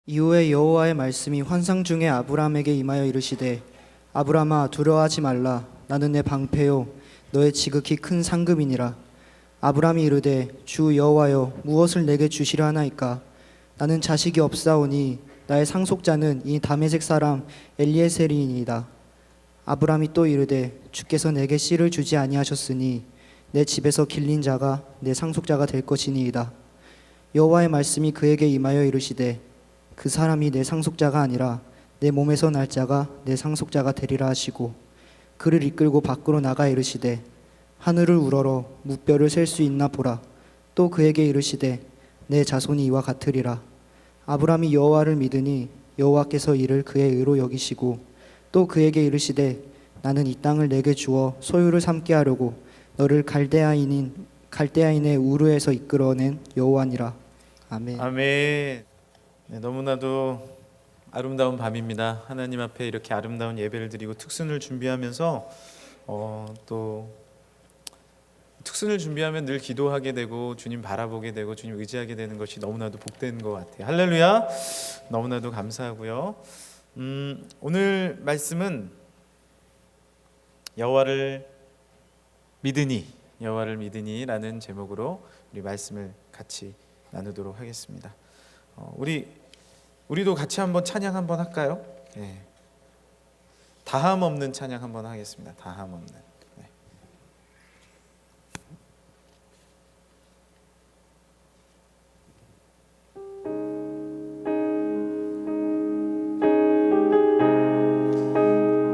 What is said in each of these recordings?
이후에 여호와의 말씀이 환상 중에 아브라함에게 임하여 이르시되 아브라함아 두려워하지 말라. 나는 내 방패요 너의 지극히 큰 상급이니라. 아브라함이 이르되 주 여호와여 무엇을 내게 주시려 하나이까. 나는 자식이 없사오니 나의 상속자는 이 다메섹 사람 엘리에셀이니이다. 아브라함이 또 이르되 주께서 내게 씨를 주지 아니하셨으니 내 집에서 길린 자가 내 상속자가 될 것이니이다. 여호와의 말씀이 그에게 임하여 이르시되 그 사람이 내 상속자가 아니라 내 몸에서 날 자가 내 상속자가 되리라 하시고 그를 이끌고 밖으로 나가 이르시되 하늘을 우러러 무뼈를 셀 수 있나 보라. 또 그에게 이르시되 내 자손이 이와 같으리라. 아브라함이 여호와를 믿으니 여호와께서 이를 그의 의로 여기시고 또 그에게 이르시되 나는 이 땅을 내게 주어 소유를 삼게 하려고 너를 갈대아인의 우르에서 이끌어낸 여호와니라. 아멘. 아멘. 네, 너무나도 아름다운 밤입니다. 하나님 앞에 이렇게 아름다운 예배를 드리고 특순을 준비하면서 또 특순을 준비하면 늘 기도하게 되고 주님 바라보게 되고 주님 의지하게 되는 것이 너무나도 복된 것 같아요. 할렐루야. 너무나도 감사하고요. 오늘 말씀은 여호와를 믿으니라는 제목으로 우리 말씀을 같이 나누도록 하겠습니다. 우리도 같이 한번 찬양 한번 할까요? 네. 다함 없는 찬양 한번 하겠습니다. 다함 없는. 네.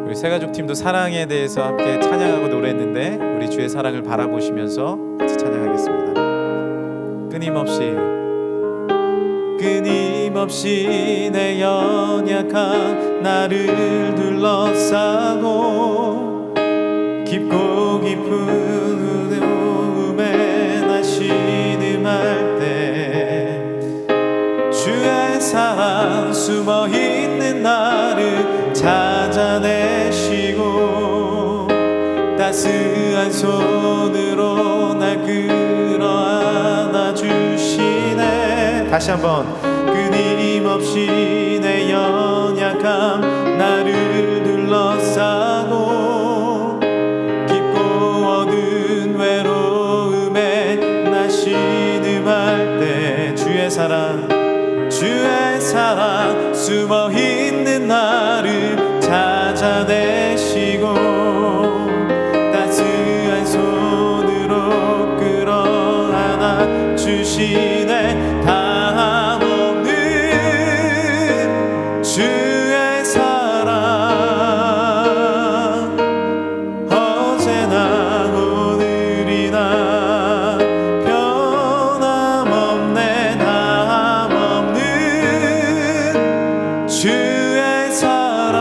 우리 새가족 팀도 사랑에 대해서 함께 찬양하고 노래했는데 우리 주의 사랑을 바라보시면서 같이 찬양하겠습니다. 끊임없이 내 연약한 나를 둘러싸고 깊고 깊은 어둠에 나 신음할 때 주의 사랑 숨어있는 나를 찾아내시고 따스한 손으로 날 끌어안아 주시네. 다시 한번. 끊임없이 내 연약함 나를 둘러싸고 깊고 어두운 외로움에 나 신음할 때 주의 사랑 숨어있는 나를 찾아내시고 따스한 손으로 끌어안아 주시네. 주의 사랑 어제나 오늘이나 변함없네. 담없는 주의 사랑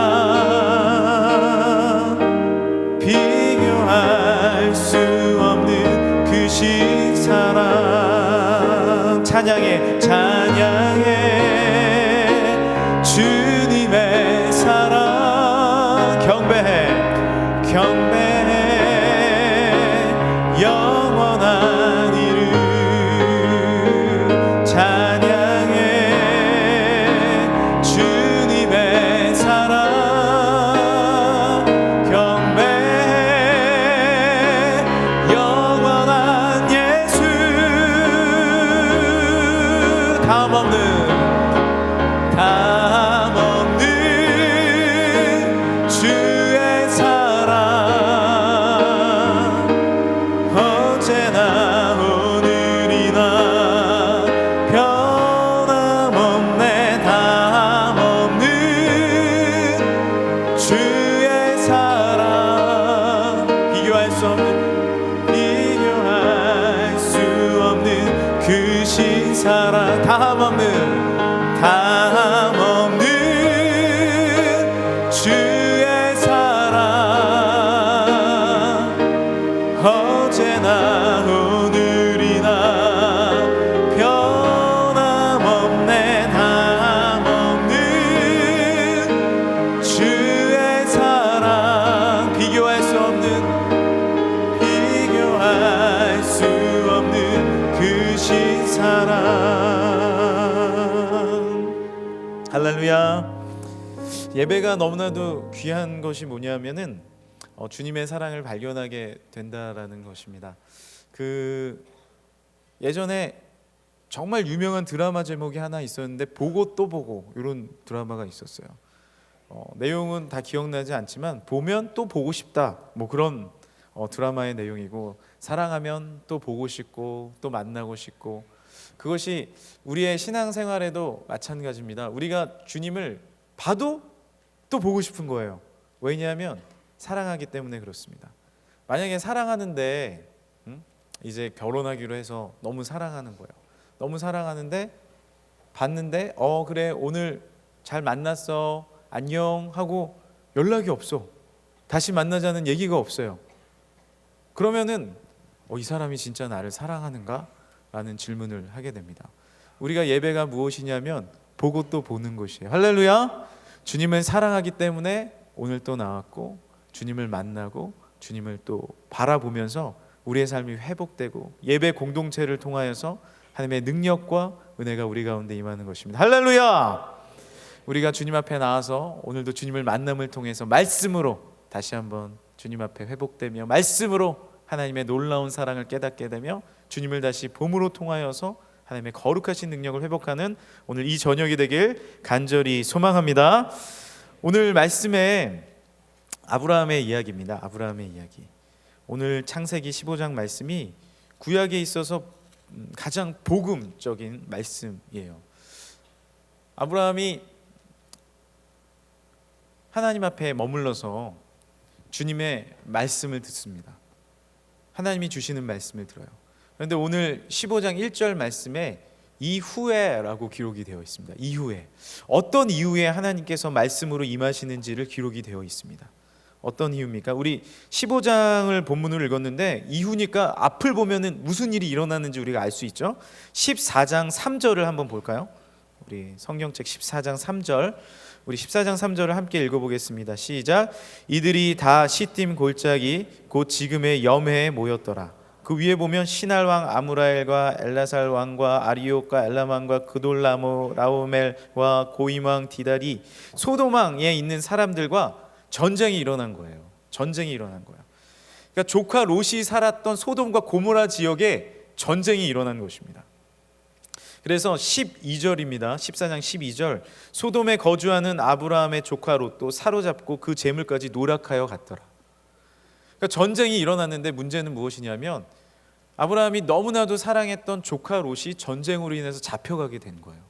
비교할 수 없는 그 신사랑. 찬양해 주님의 사랑 경배해 영원한 이름. 찬양해 주님의 사랑 경배해 영원한 예수. 담없는 주의 사랑 언제나 오늘이나 변함없네. 담없는 주의 사랑 비교할 수 없는 그 신사랑. 담없는 주의 사랑 언제나 오늘이나 변함없네. 담없는 주의 사랑 비교할 수 없는 그 신사랑. 할렐루야. 예배가 너무나도 귀한 것이 뭐냐면은 주님의 사랑을 발견하게 된다라는 것입니다. 그 예전에 정말 유명한 드라마 제목이 하나 있었는데 보고 또 보고 이런 드라마가 있었어요. 내용은 다 기억나지 않지만 보면 또 보고 싶다 뭐 그런 드라마의 내용이고, 사랑하면 또 보고 싶고 또 만나고 싶고, 그것이 우리의 신앙생활에도 마찬가지입니다. 우리가 주님을 봐도 또 보고 싶은 거예요. 왜냐하면 사랑하기 때문에 그렇습니다. 만약에 사랑하는데 이제 결혼하기로 해서 너무 사랑하는 거예요. 너무 사랑하는데 봤는데 그래 오늘 잘 만났어 안녕 하고 연락이 없어. 다시 만나자는 얘기가 없어요. 그러면은 이 사람이 진짜 나를 사랑하는가? 라는 질문을 하게 됩니다. 우리가 예배가 무엇이냐면 보고 또 보는 것이에요. 할렐루야. 주님을 사랑하기 때문에 오늘 또 나왔고, 주님을 만나고 주님을 또 바라보면서 우리의 삶이 회복되고 예배 공동체를 통하여서 하나님의 능력과 은혜가 우리 가운데 임하는 것입니다. 할렐루야. 우리가 주님 앞에 나와서 오늘도 주님을 만남을 통해서 말씀으로 다시 한번 주님 앞에 회복되며 말씀으로 하나님의 놀라운 사랑을 깨닫게 되며 주님을 다시 봄으로 통하여서 하나님의 거룩하신 능력을 회복하는 오늘 이 저녁이 되길 간절히 소망합니다. 오늘 말씀에 아브라함의 이야기입니다. 아브라함의 이야기. 오늘 창세기 15장 말씀이 구약에 있어서 가장 복음적인 말씀이에요. 아브라함이 하나님 앞에 머물러서 주님의 말씀을 듣습니다. 하나님이 주시는 말씀을 들어요. 그런데 오늘 15장 1절 말씀에 이후에라고 기록이 되어 있습니다. 이후에. 어떤 이후에 하나님께서 말씀으로 임하시는지를 기록이 되어 있습니다. 어떤 이유입니까? 우리 15장을 본문으로 읽었는데 이후니까 앞을 보면은 무슨 일이 일어나는지 우리가 알 수 있죠. 14장 3절을 한번 볼까요? 우리 성경책 14장 3절, 우리 14장 3절을 함께 읽어보겠습니다. 시작. 이들이 다 시딤 골짜기 곧 지금의 염해에 모였더라. 그 위에 보면 시날 왕 아무라엘과 엘라살 왕과 아리옥과 엘람 왕과 그돌라모 라오멜과 고임 왕 디달이 소돔 왕에 있는 사람들과 전쟁이 일어난 거예요. 전쟁이 일어난 거예요. 그러니까 조카 롯이 살았던 소돔과 고모라 지역에 전쟁이 일어난 것입니다. 그래서 12절입니다. 14장 12절. 소돔에 거주하는 아브라함의 조카 롯도 사로잡고 그 재물까지 노략하여 갔더라. 그러니까 전쟁이 일어났는데 문제는 무엇이냐면 아브라함이 너무나도 사랑했던 조카 롯이 전쟁으로 인해서 잡혀가게 된 거예요.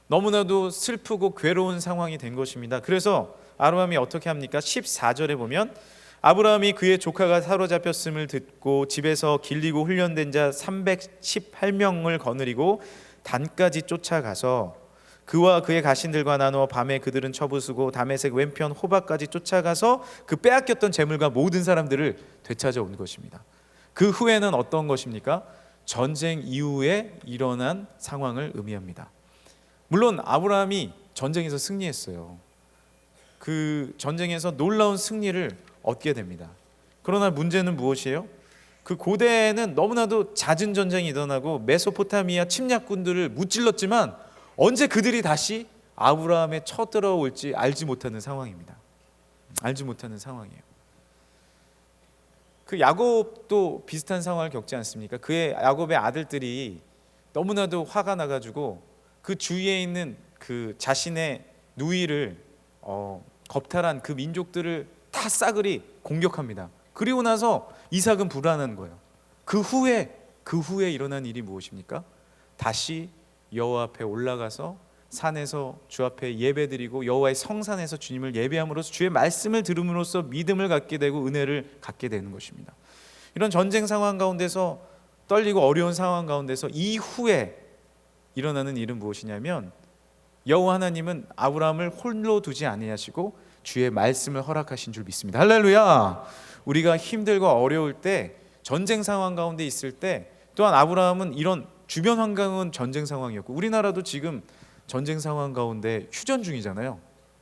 너무나도 슬프고 괴로운 상황이 된 것입니다. 그래서 아브라함이 어떻게 합니까? 14절에 보면 아브라함이 그의 조카가 사로잡혔음을 듣고 집에서 길리고 훈련된 자 318명을 거느리고 단까지 쫓아가서 그와 그의 가신들과 나누어 밤에 그들은 처부수고 다메섹 왼편 호박까지 쫓아가서 그 빼앗겼던 재물과 모든 사람들을 되찾아온 것입니다. 그 후에는 어떤 것입니까? 전쟁 이후에 일어난 상황을 의미합니다. 물론 아브라함이 전쟁에서 승리했어요. 그 전쟁에서 놀라운 승리를 얻게 됩니다. 그러나 문제는 무엇이에요? 그 고대에는 너무나도 잦은 전쟁이 일어나고 메소포타미아 침략군들을 무찔렀지만 언제 그들이 다시 아브라함에 쳐들어올지 알지 못하는 상황입니다. 알지 못하는 상황이에요. 그 야곱도 비슷한 상황을 겪지 않습니까? 그의 야곱의 아들들이 너무나도 화가 나가지고 그 주위에 있는 그 자신의 누이를 겁탈한 그 민족들을 다 싸그리 공격합니다. 그리고 나서 이삭은 불안한 거예요. 그 후에 일어난 일이 무엇입니까? 다시 여호와 앞에 올라가서 산에서 주 앞에 예배드리고 여호와의 성산에서 주님을 예배함으로써 주의 말씀을 들음으로써 믿음을 갖게 되고 은혜를 갖게 되는 것입니다. 이런 전쟁 상황 가운데서 떨리고 어려운 상황 가운데서 이후에 일어나는 일은 무엇이냐면 여호와 하나님은 아브라함을 홀로 두지 아니하시고 주의 말씀을 허락하신 줄 믿습니다. 할렐루야. 우리가 힘들고 어려울 때 전쟁 상황 가운데 있을 때 또한 아브라함은 이런 주변 환경은 전쟁 상황이었고 우리나라도 지금 전쟁 상황 가운데 휴전 중이잖아요.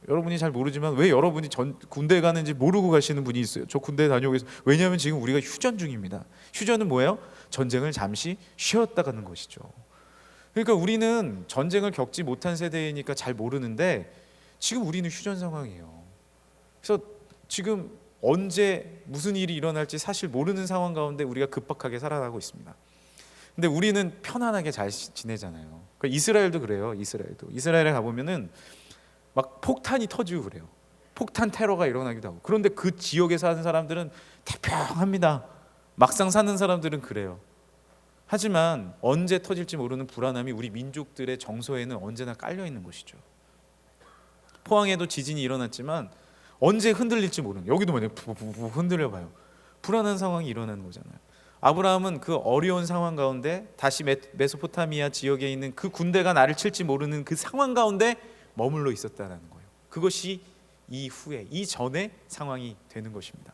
여러분이 잘 모르지만 왜 여러분이 군대 가는지 모르고 가시는 분이 있어요. 저 군대 다녀오고 있어요. 왜냐하면 지금 우리가 휴전 중입니다. 휴전은 뭐예요? 전쟁을 잠시 쉬었다 가는 것이죠. 그러니까 우리는 전쟁을 겪지 못한 세대이니까 잘 모르는데 지금 우리는 휴전 상황이에요. 그래서 지금 언제 무슨 일이 일어날지 사실 모르는 상황 가운데 우리가 급박하게 살아가고 있습니다. 근데 우리는 편안하게 잘 지내잖아요. 그러니까 이스라엘도 그래요. 이스라엘에 가보면은 막 폭탄이 터지고 그래요. 폭탄 테러가 일어나기도 하고. 그런데 그 지역에 사는 사람들은 태평합니다. 막상 사는 사람들은 그래요. 하지만 언제 터질지 모르는 불안함이 우리 민족들의 정서에는 언제나 깔려 있는 것이죠. 포항에도 지진이 일어났지만 언제 흔들릴지 모르는, 여기도 만약 흔들려 봐요. 불안한 상황이 일어나는 거잖아요. 아브라함은 그 어려운 상황 가운데 다시 메소포타미아 지역에 있는 그 군대가 나를 칠지 모르는 그 상황 가운데 머물러 있었다는 거예요. 그것이 이후에, 이전의 상황이 되는 것입니다.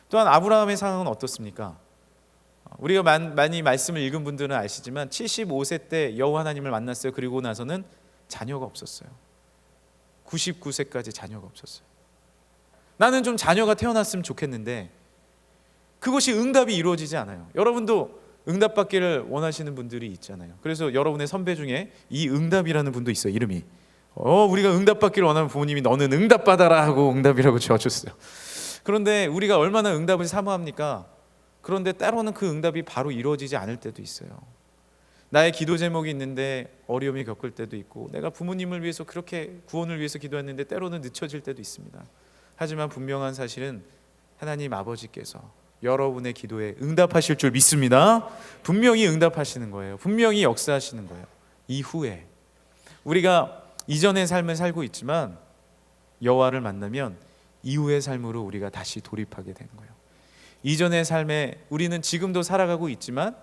또한 아브라함의 상황은 어떻습니까? 우리가 많이 말씀을 읽은 분들은 아시지만 75세 때 여호와 하나님을 만났어요. 그리고 나서는 자녀가 없었어요. 99세까지 자녀가 없었어요. 나는 좀 자녀가 태어났으면 좋겠는데 그것이 응답이 이루어지지 않아요. 여러분도 응답받기를 원하시는 분들이 있잖아요. 그래서 여러분의 선배 중에 이 응답이라는 분도 있어요. 이름이 우리가 응답받기를 원하면 부모님이 너는 응답받아라 하고 응답이라고 지어줬어요. 그런데 우리가 얼마나 응답을 사모합니까? 그런데 때로는 그 응답이 바로 이루어지지 않을 때도 있어요. 나의 기도 제목이 있는데 어려움이 겪을 때도 있고, 내가 부모님을 위해서 그렇게 구원을 위해서 기도했는데 때로는 늦춰질 때도 있습니다. 하지만 분명한 사실은 하나님 아버지께서 여러분의 기도에 응답하실 줄 믿습니다. 분명히 응답하시는 거예요. 분명히 역사하시는 거예요. 이후에 우리가 이전의 삶을 살고 있지만 여호와를 만나면 이후의 삶으로 우리가 다시 돌입하게 되는 거예요. 이전의 삶에 우리는 지금도 살아가고 있지만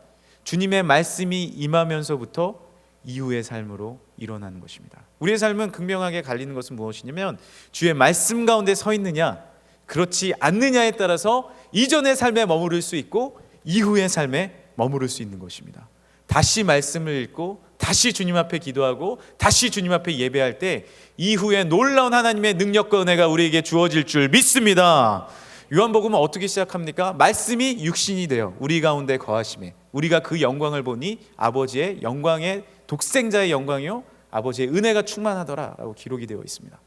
주님의 말씀이 임하면서부터 이후의 삶으로 일어나는 것입니다. 우리의 삶은 극명하게 갈리는 것은 무엇이냐면 주의 말씀 가운데 서 있느냐 그렇지 않느냐에 따라서 이전의 삶에 머무를 수 있고 이후의 삶에 머무를 수 있는 것입니다. 다시 말씀을 읽고 다시 주님 앞에 기도하고 다시 주님 앞에 예배할 때 이후에 놀라운 하나님의 능력과 은혜가 우리에게 주어질 줄 믿습니다. 요한복음은 어떻게 시작합니까? 말씀이 육신이 되어 우리 가운데 거하심에 우리가 그 영광을 보니 아버지의 영광의 독생자의 영광이요 아버지의 은혜가 충만하더라라고 기록이 되어 있습니다.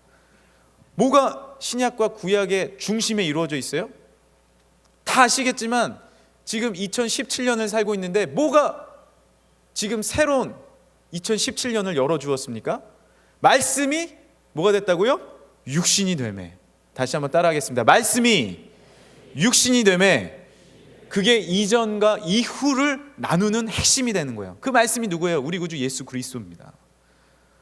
뭐가 신약과 구약의 중심에 이루어져 있어요? 다 아시겠지만 지금 2017년을 살고 있는데 뭐가 지금 새로운 2017년을 열어주었습니까? 말씀이 뭐가 됐다고요? 육신이 되매. 다시 한번 따라하겠습니다. 말씀이 육신이 되매 그게 이전과 이후를 나누는 핵심이 되는 거예요. 그 말씀이 누구예요? 우리 구주 예수 그리스도입니다.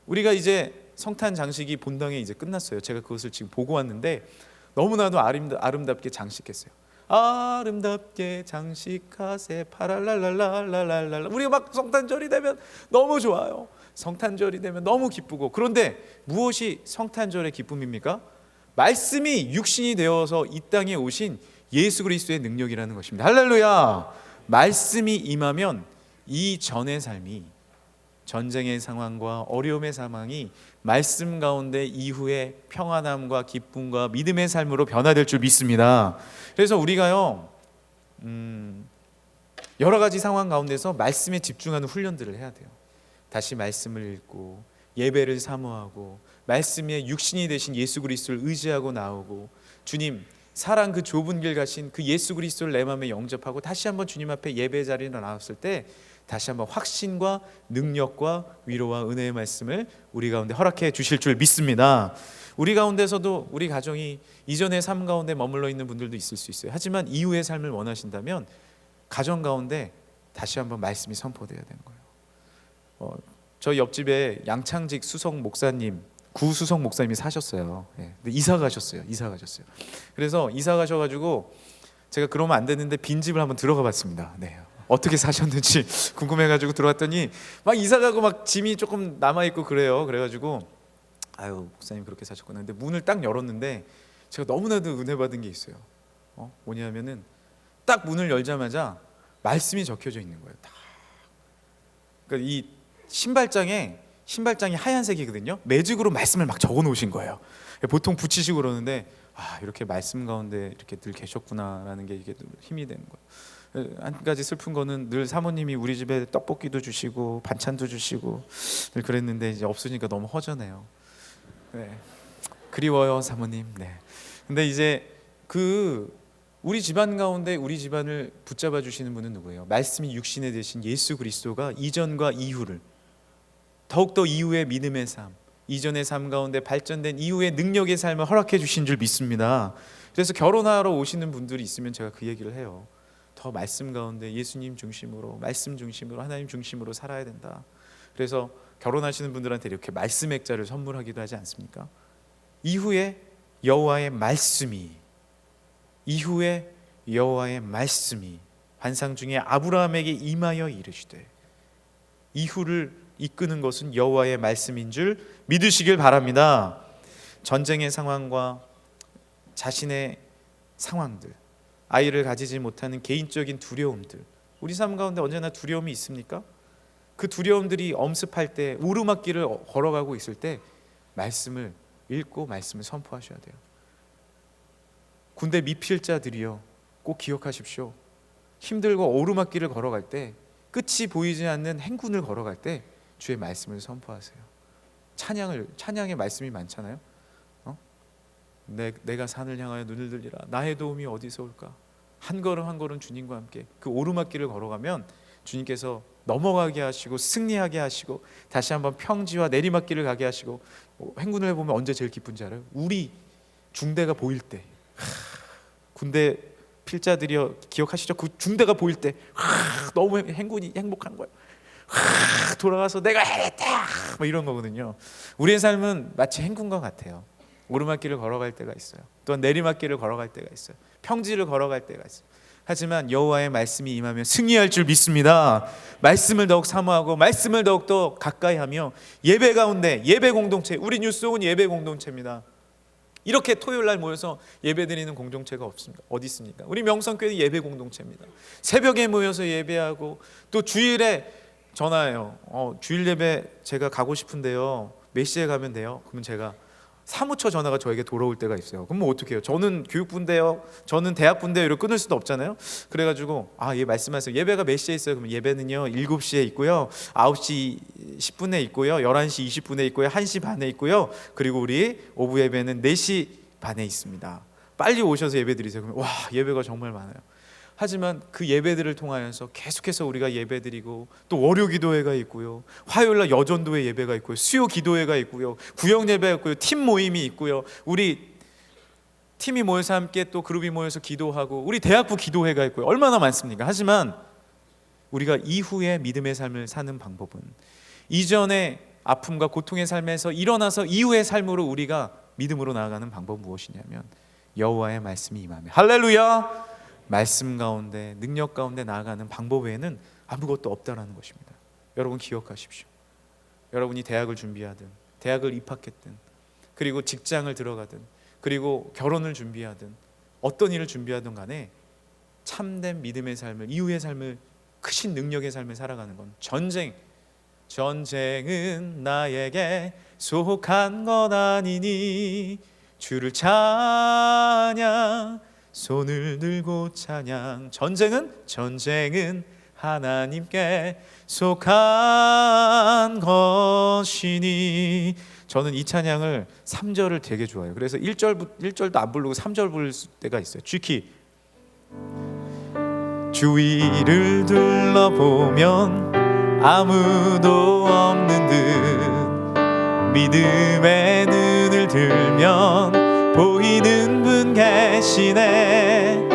우리가 이제 성탄 장식이 본당에 이제 끝났어요. 제가 그것을 지금 보고 왔는데 너무나도 아름답게 장식했어요. 아름답게 장식하세 파랄랄랄랄랄랄라. 우리가 막 성탄절이 되면 너무 좋아요. 성탄절이 되면 너무 기쁘고, 그런데 무엇이 성탄절의 기쁨입니까? 말씀이 육신이 되어서 이 땅에 오신 예수 그리스도의 능력이라는 것입니다. 할렐루야. 말씀이 임하면 이 전의 삶이, 전쟁의 상황과 어려움의 상황이 말씀 가운데 이후에 평안함과 기쁨과 믿음의 삶으로 변화될 줄 믿습니다. 그래서 우리가요 여러 가지 상황 가운데서 말씀에 집중하는 훈련들을 해야 돼요. 다시 말씀을 읽고 예배를 사모하고 말씀에 육신이 되신 예수 그리스도를 의지하고 나오고, 주님 사랑 그 좁은 길 가신 그 예수 그리스도를 내 마음에 영접하고 다시 한번 주님 앞에 예배 자리에 나왔을 때 다시 한번 확신과 능력과 위로와 은혜의 말씀을 우리 가운데 허락해 주실 줄 믿습니다. 우리 가운데서도 우리 가정이 이전의 삶 가운데 머물러 있는 분들도 있을 수 있어요. 하지만 이후의 삶을 원하신다면 가정 가운데 다시 한번 말씀이 선포되어야 되는 거예요. 저희 옆집에 양창직 수석 목사님, 구수석 목사님이 사셨어요. 예. 근데 이사 가셨어요. 그래서 이사 가셔가지고 제가 그러면 안 되는데 빈집을 한번 들어가 봤습니다. 네. 어떻게 사셨는지 궁금해가지고 들어왔더니 막 이사 가고 막 짐이 조금 남아 있고 그래요. 그래가지고 아유 목사님 그렇게 사셨구나. 근데 문을 딱 열었는데 제가 너무나도 은혜 받은 게 있어요. 뭐냐면은 딱 문을 열자마자 말씀이 적혀져 있는 거예요. 딱. 그러니까 이 신발장이 하얀색이거든요. 매직으로 말씀을 막 적어 놓으신 거예요. 보통 붙이시고 그러는데 이렇게 말씀 가운데 이렇게 늘 계셨구나라는 게 이게 힘이 되는 거예요. 한 가지 슬픈 거는 늘 사모님이 우리 집에 떡볶이도 주시고 반찬도 주시고 늘 그랬는데 이제 없으니까 너무 허전해요. 네. 그리워요 사모님. 네. 근데 이제 우리 집안 가운데 우리 집안을 붙잡아 주시는 분은 누구예요? 말씀이 육신에 되신 예수 그리스도가 이전과 이후를, 더욱더 이후의 믿음의 삶, 이전의 삶 가운데 발전된 이후의 능력의 삶을 허락해 주신 줄 믿습니다. 그래서 결혼하러 오시는 분들이 있으면 제가 그 얘기를 해요. 더 말씀 가운데 예수님 중심으로, 말씀 중심으로, 하나님 중심으로 살아야 된다. 그래서 결혼하시는 분들한테 이렇게 말씀 액자를 선물하기도 하지 않습니까? 이후에 여호와의 말씀이, 이후에 여호와의 말씀이 환상 중에 아브라함에게 임하여 이르시되, 이후를 이끄는 것은 여호와의 말씀인 줄 믿으시길 바랍니다. 전쟁의 상황과 자신의 상황들, 아이를 가지지 못하는 개인적인 두려움들, 우리 삶 가운데 언제나 두려움이 있습니까? 그 두려움들이 엄습할 때, 오르막길을 걸어가고 있을 때 말씀을 읽고 말씀을 선포하셔야 돼요. 군대 미필자들이요, 꼭 기억하십시오. 힘들고 오르막길을 걸어갈 때, 끝이 보이지 않는 행군을 걸어갈 때 주의 말씀을 선포하세요. 찬양의 말씀이 많잖아요. 내가 산을 향하여 눈을 들리라. 나의 도움이 어디서 올까? 한 걸음 한 걸음 주님과 함께 그 오르막길을 걸어가면 주님께서 넘어가게 하시고 승리하게 하시고 다시 한번 평지와 내리막길을 가게 하시고, 행군을 해보면 언제 제일 기쁜지 알아요? 우리 중대가 보일 때. 군대 필자들이여 기억하시죠? 그 중대가 보일 때 너무 행군이 행복한 거예요. 돌아가서 내가 해냈다 뭐 이런 거거든요. 우리의 삶은 마치 행군과 같아요. 오르막길을 걸어갈 때가 있어요. 또한 내리막길을 걸어갈 때가 있어요. 평지를 걸어갈 때가 있어요. 하지만 여호와의 말씀이 임하면 승리할 줄 믿습니다. 말씀을 더욱 사모하고 말씀을 더욱더 가까이하며 예배 가운데, 예배 공동체, 우리 뉴스옥은 예배 공동체입니다. 이렇게 토요일 날 모여서 예배드리는 공동체가 없습니다. 어디 있습니까? 우리 명성교회는 예배 공동체입니다. 새벽에 모여서 예배하고, 또 주일에 전화해요. 주일 예배 제가 가고 싶은데요, 몇 시에 가면 돼요? 그러면 제가 사무처 전화가 저에게 돌아올 때가 있어요. 그럼 뭐 어떻게 해요? 저는 교육부인데요, 저는 대학부인데요, 이렇게 끊을 수도 없잖아요. 그래가지고 예 말씀하세요. 예배가 몇 시에 있어요? 그러면 예배는요 7시에 있고요, 9시 10분에 있고요, 11시 20분에 있고요, 1시 반에 있고요, 그리고 우리 오후 예배는 4시 반에 있습니다. 빨리 오셔서 예배 드리세요. 그러면 예배가 정말 많아요. 하지만 그 예배들을 통하여서 계속해서 우리가 예배드리고, 또 월요 기도회가 있고요, 화요일날 여전도회 예배가 있고요, 수요 기도회가 있고요, 구역 예배가 있고요, 팀 모임이 있고요, 우리 팀이 모여서 함께 또 그룹이 모여서 기도하고, 우리 대학부 기도회가 있고요. 얼마나 많습니까? 하지만 우리가 이후의 믿음의 삶을 사는 방법은, 이전의 아픔과 고통의 삶에서 일어나서 이후의 삶으로 우리가 믿음으로 나아가는 방법은 무엇이냐면 여호와의 말씀이 임하며, 할렐루야! 말씀 가운데, 능력 가운데 나아가는 방법 외에는 아무것도 없다라는 것입니다. 여러분 기억하십시오. 여러분이 대학을 준비하든, 대학을 입학했든, 그리고 직장을 들어가든, 그리고 결혼을 준비하든, 어떤 일을 준비하든 간에 참된 믿음의 삶을, 이후의 삶을, 크신 능력의 삶을 살아가는 건 전쟁은 나에게 속한 것 아니니 주를 찬양, 손을 들고 찬양. 전쟁은 하나님께 속한 것이니. 저는 이 찬양을 3절을 되게 좋아해요. 그래서 1절도 안 부르고 3절 부를 때가 있어요. 쥐키. 주위를 둘러보면 아무도 없는 듯, 믿음의 눈을 들면 보이는 분 계시네.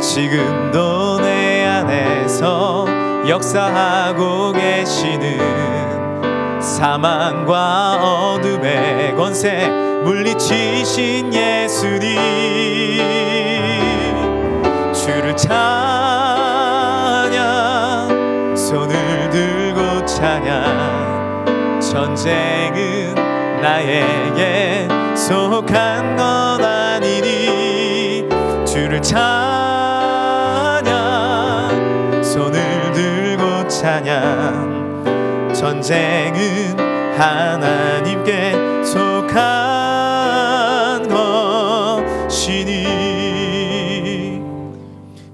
지금도 내 안에서 역사하고 계시는, 사망과 어둠의 권세 물리치신 예수님. 주를 찬양, 손을 들고 찬양. 전쟁은 나에게 속한 것 아니니 주를 찬양, 손을 들고 찬양. 전쟁은 하나님께 속한 것이니.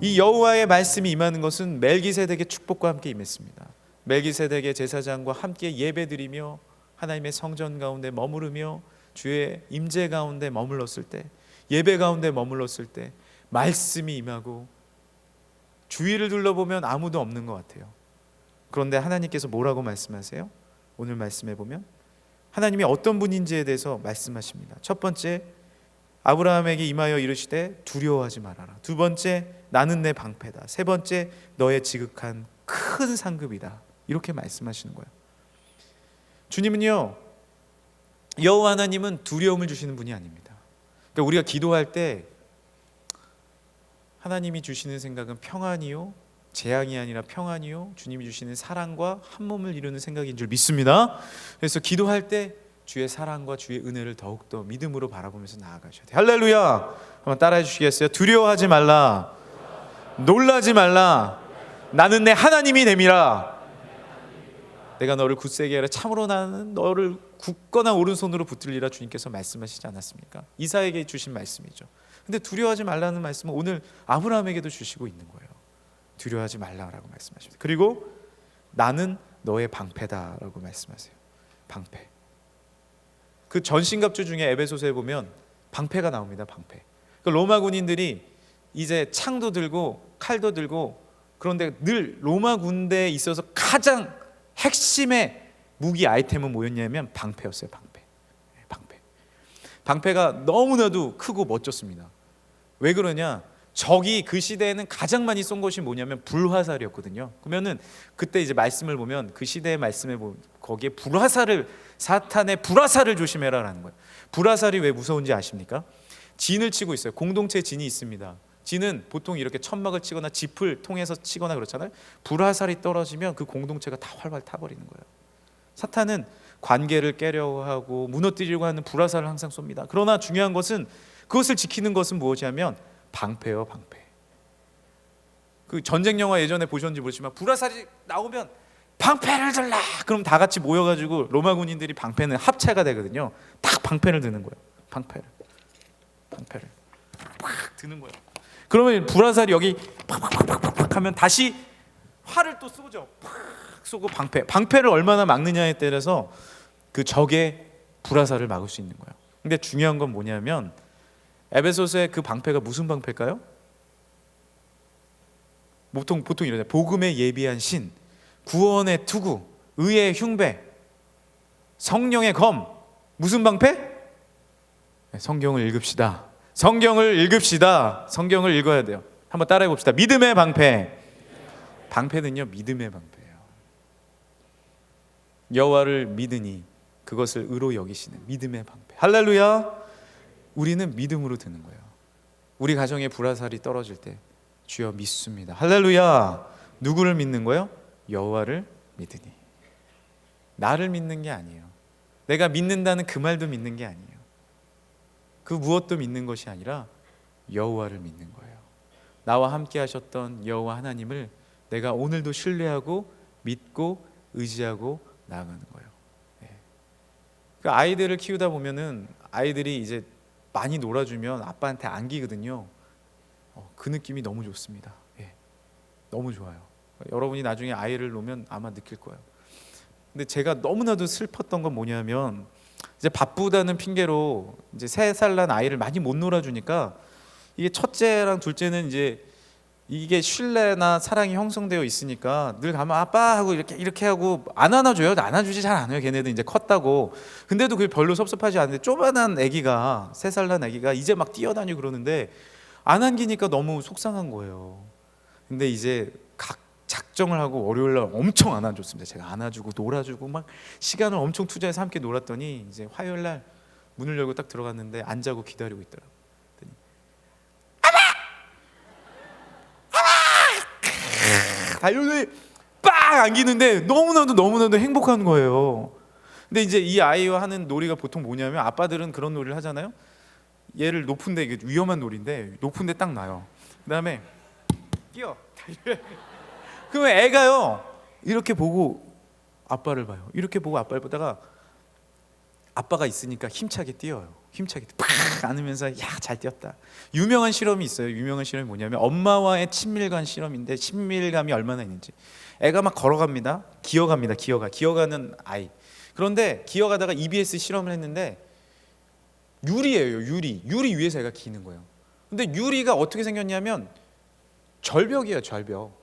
이 이 여호와의 말씀이 임하는 것은 멜기세덱의 축복과 함께 임했습니다. 멜기세덱의 제사장과 함께 예배드리며 하나님의 성전 가운데 머무르며 주의 임재 가운데 머물렀을 때, 예배 가운데 머물렀을 때 말씀이 임하고 주위를 둘러보면 아무도 없는 것 같아요. 그런데 하나님께서 뭐라고 말씀하세요? 오늘 말씀해 보면 하나님이 어떤 분인지에 대해서 말씀하십니다. 첫 번째, 아브라함에게 임하여 이르시되 두려워하지 말아라. 두 번째, 나는 내 방패다. 세 번째, 너의 지극한 큰 상급이다. 이렇게 말씀하시는 거예요. 주님은요, 여호와 하나님은 두려움을 주시는 분이 아닙니다. 그러니까 우리가 기도할 때 하나님이 주시는 생각은 평안이요, 재앙이 아니라 평안이요, 주님이 주시는 사랑과 한 몸을 이루는 생각인 줄 믿습니다. 그래서 기도할 때 주의 사랑과 주의 은혜를 더욱더 믿음으로 바라보면서 나아가셔야 돼요. 할렐루야. 한번 따라해 주시겠어요? 두려워하지 말라, 놀라지 말라, 나는 내 하나님이 됨이라. 내가 너를 굳세게 하라, 참으로 나는 너를 굳건한 오른손으로 붙들리라. 주님께서 말씀하시지 않았습니까? 이사에게 주신 말씀이죠. 근데 두려워하지 말라는 말씀은 오늘 아브라함에게도 주시고 있는 거예요. 두려워하지 말라라고 말씀하십니다. 그리고 나는 너의 방패다라고 말씀하세요. 방패. 그 전신갑주 중에 에베소서에 보면 방패가 나옵니다. 방패. 그 로마 군인들이 이제 창도 들고 칼도 들고, 그런데 늘 로마 군대에 있어서 가장 핵심의 무기 아이템은 뭐였냐면 방패였어요. 방패. 방패. 방패가 너무나도 크고 멋졌습니다. 왜 그러냐? 적이 그 시대에는 가장 많이 쏜 것이 뭐냐면 불화살이었거든요. 그러면은 그때 이제 말씀을 보면 그 시대의 말씀에 보면 거기에 불화살을, 사탄의 불화살을 조심해라라는 거예요. 불화살이 왜 무서운지 아십니까? 진을 치고 있어요. 공동체 진이 있습니다. 진은 보통 이렇게 천막을 치거나 짚을 통해서 치거나 그렇잖아요. 불화살이 떨어지면 그 공동체가 다 활활 타버리는 거예요. 사탄은 관계를 깨려고 하고 무너뜨리려고 하는 불화살을 항상 쏩니다. 그러나 중요한 것은 그것을 지키는 것은 무엇이냐면 방패요, 방패. 그 전쟁 영화 예전에 보셨는지 모르지만 불화살이 나오면 방패를 들라. 그럼 다 같이 모여가지고 로마 군인들이 방패는 합체가 되거든요. 딱 방패를 드는 거예요. 방패를 팍 드는 거예요. 그러면 불화살이 여기 팍팍팍팍 하면 다시 활을 또 쏘죠. 팍 쏘고 방패를 얼마나 막느냐에 따라서 그 적의 불화살을 막을 수 있는 거예요. 근데 중요한 건 뭐냐면 에베소서의 그 방패가 무슨 방패일까요? 보통 이러잖아요. 복음에 예비한 신, 구원의 투구, 의의 흉배, 성령의 검. 무슨 방패? 성경을 읽읍시다. 성경을 읽읍시다. 성경을 읽어야 돼요. 한번 따라해 봅시다. 믿음의 방패. 방패는요, 믿음의 방패예요. 여호와를 믿으니 그것을 의로 여기시는 믿음의 방패. 할렐루야. 우리는 믿음으로 드는 거예요. 우리 가정에 불화살이 떨어질 때 주여 믿습니다. 할렐루야. 누구를 믿는 거예요? 여호와를 믿으니. 나를 믿는 게 아니에요. 내가 믿는다는 그 말도 믿는 게 아니에요. 그 무엇도 믿는 것이 아니라 여호와를 믿는 거예요. 나와 함께 하셨던 여호와 하나님을 내가 오늘도 신뢰하고 믿고 의지하고 나아가는 거예요. 그 아이들을 키우다 보면은 아이들이 이제 많이 놀아주면 아빠한테 안기거든요. 그 느낌이 너무 좋습니다. 너무 좋아요. 여러분이 나중에 아이를 놓으면 아마 느낄 거예요. 근데 제가 너무나도 슬펐던 건 뭐냐면 이제 바쁘다는 핑계로 이제 3살 난 아이를 많이 못 놀아주니까 이게 첫째랑 둘째는 이제 이게 신뢰나 사랑이 형성되어 있으니까 늘 가면 아빠 하고 이렇게 하고 안 안아줘요. 안아주지 잘 안 해요. 걔네들 이제 컸다고. 근데도 그게 별로 섭섭하지 않은데 조그만한 아기가 3살 난 아기가 이제 막 뛰어다니고 그러는데 안 안기니까 너무 속상한 거예요. 근데 이제 각 작정을 하고 월요일날 엄청 안아줬습니다. 제가 안아주고 놀아주고 막 시간을 엄청 투자해서 함께 놀았더니 이제 화요일날 문을 열고 딱 들어갔는데 안 자고 기다리고 있더라고요. 달려오더니 빡 안기는데 너무나도 행복한 거예요. 근데 이제 이 아이와 하는 놀이가 보통 뭐냐면 아빠들은 그런 놀이를 하잖아요. 얘를 높은데, 이게 위험한 놀이인데 높은데 딱 놔요. 그 다음에 뛰어. 그러면 애가요 이렇게 보고 아빠를 봐요. 이렇게 보고 아빠를 보다가 아빠가 있으니까 힘차게 뛰어요. 힘차게 팍 안으면서 야, 잘 뛰었다. 유명한 실험이 있어요. 유명한 실험이 뭐냐면 엄마와의 친밀감 실험인데, 친밀감이 얼마나 있는지. 애가 막 걸어갑니다. 기어가는 아이. 그런데 기어가다가 EBS 실험을 했는데 유리예요. 유리 위에서 애가 기는 거예요. 근데 유리가 어떻게 생겼냐면 절벽이에요. 절벽.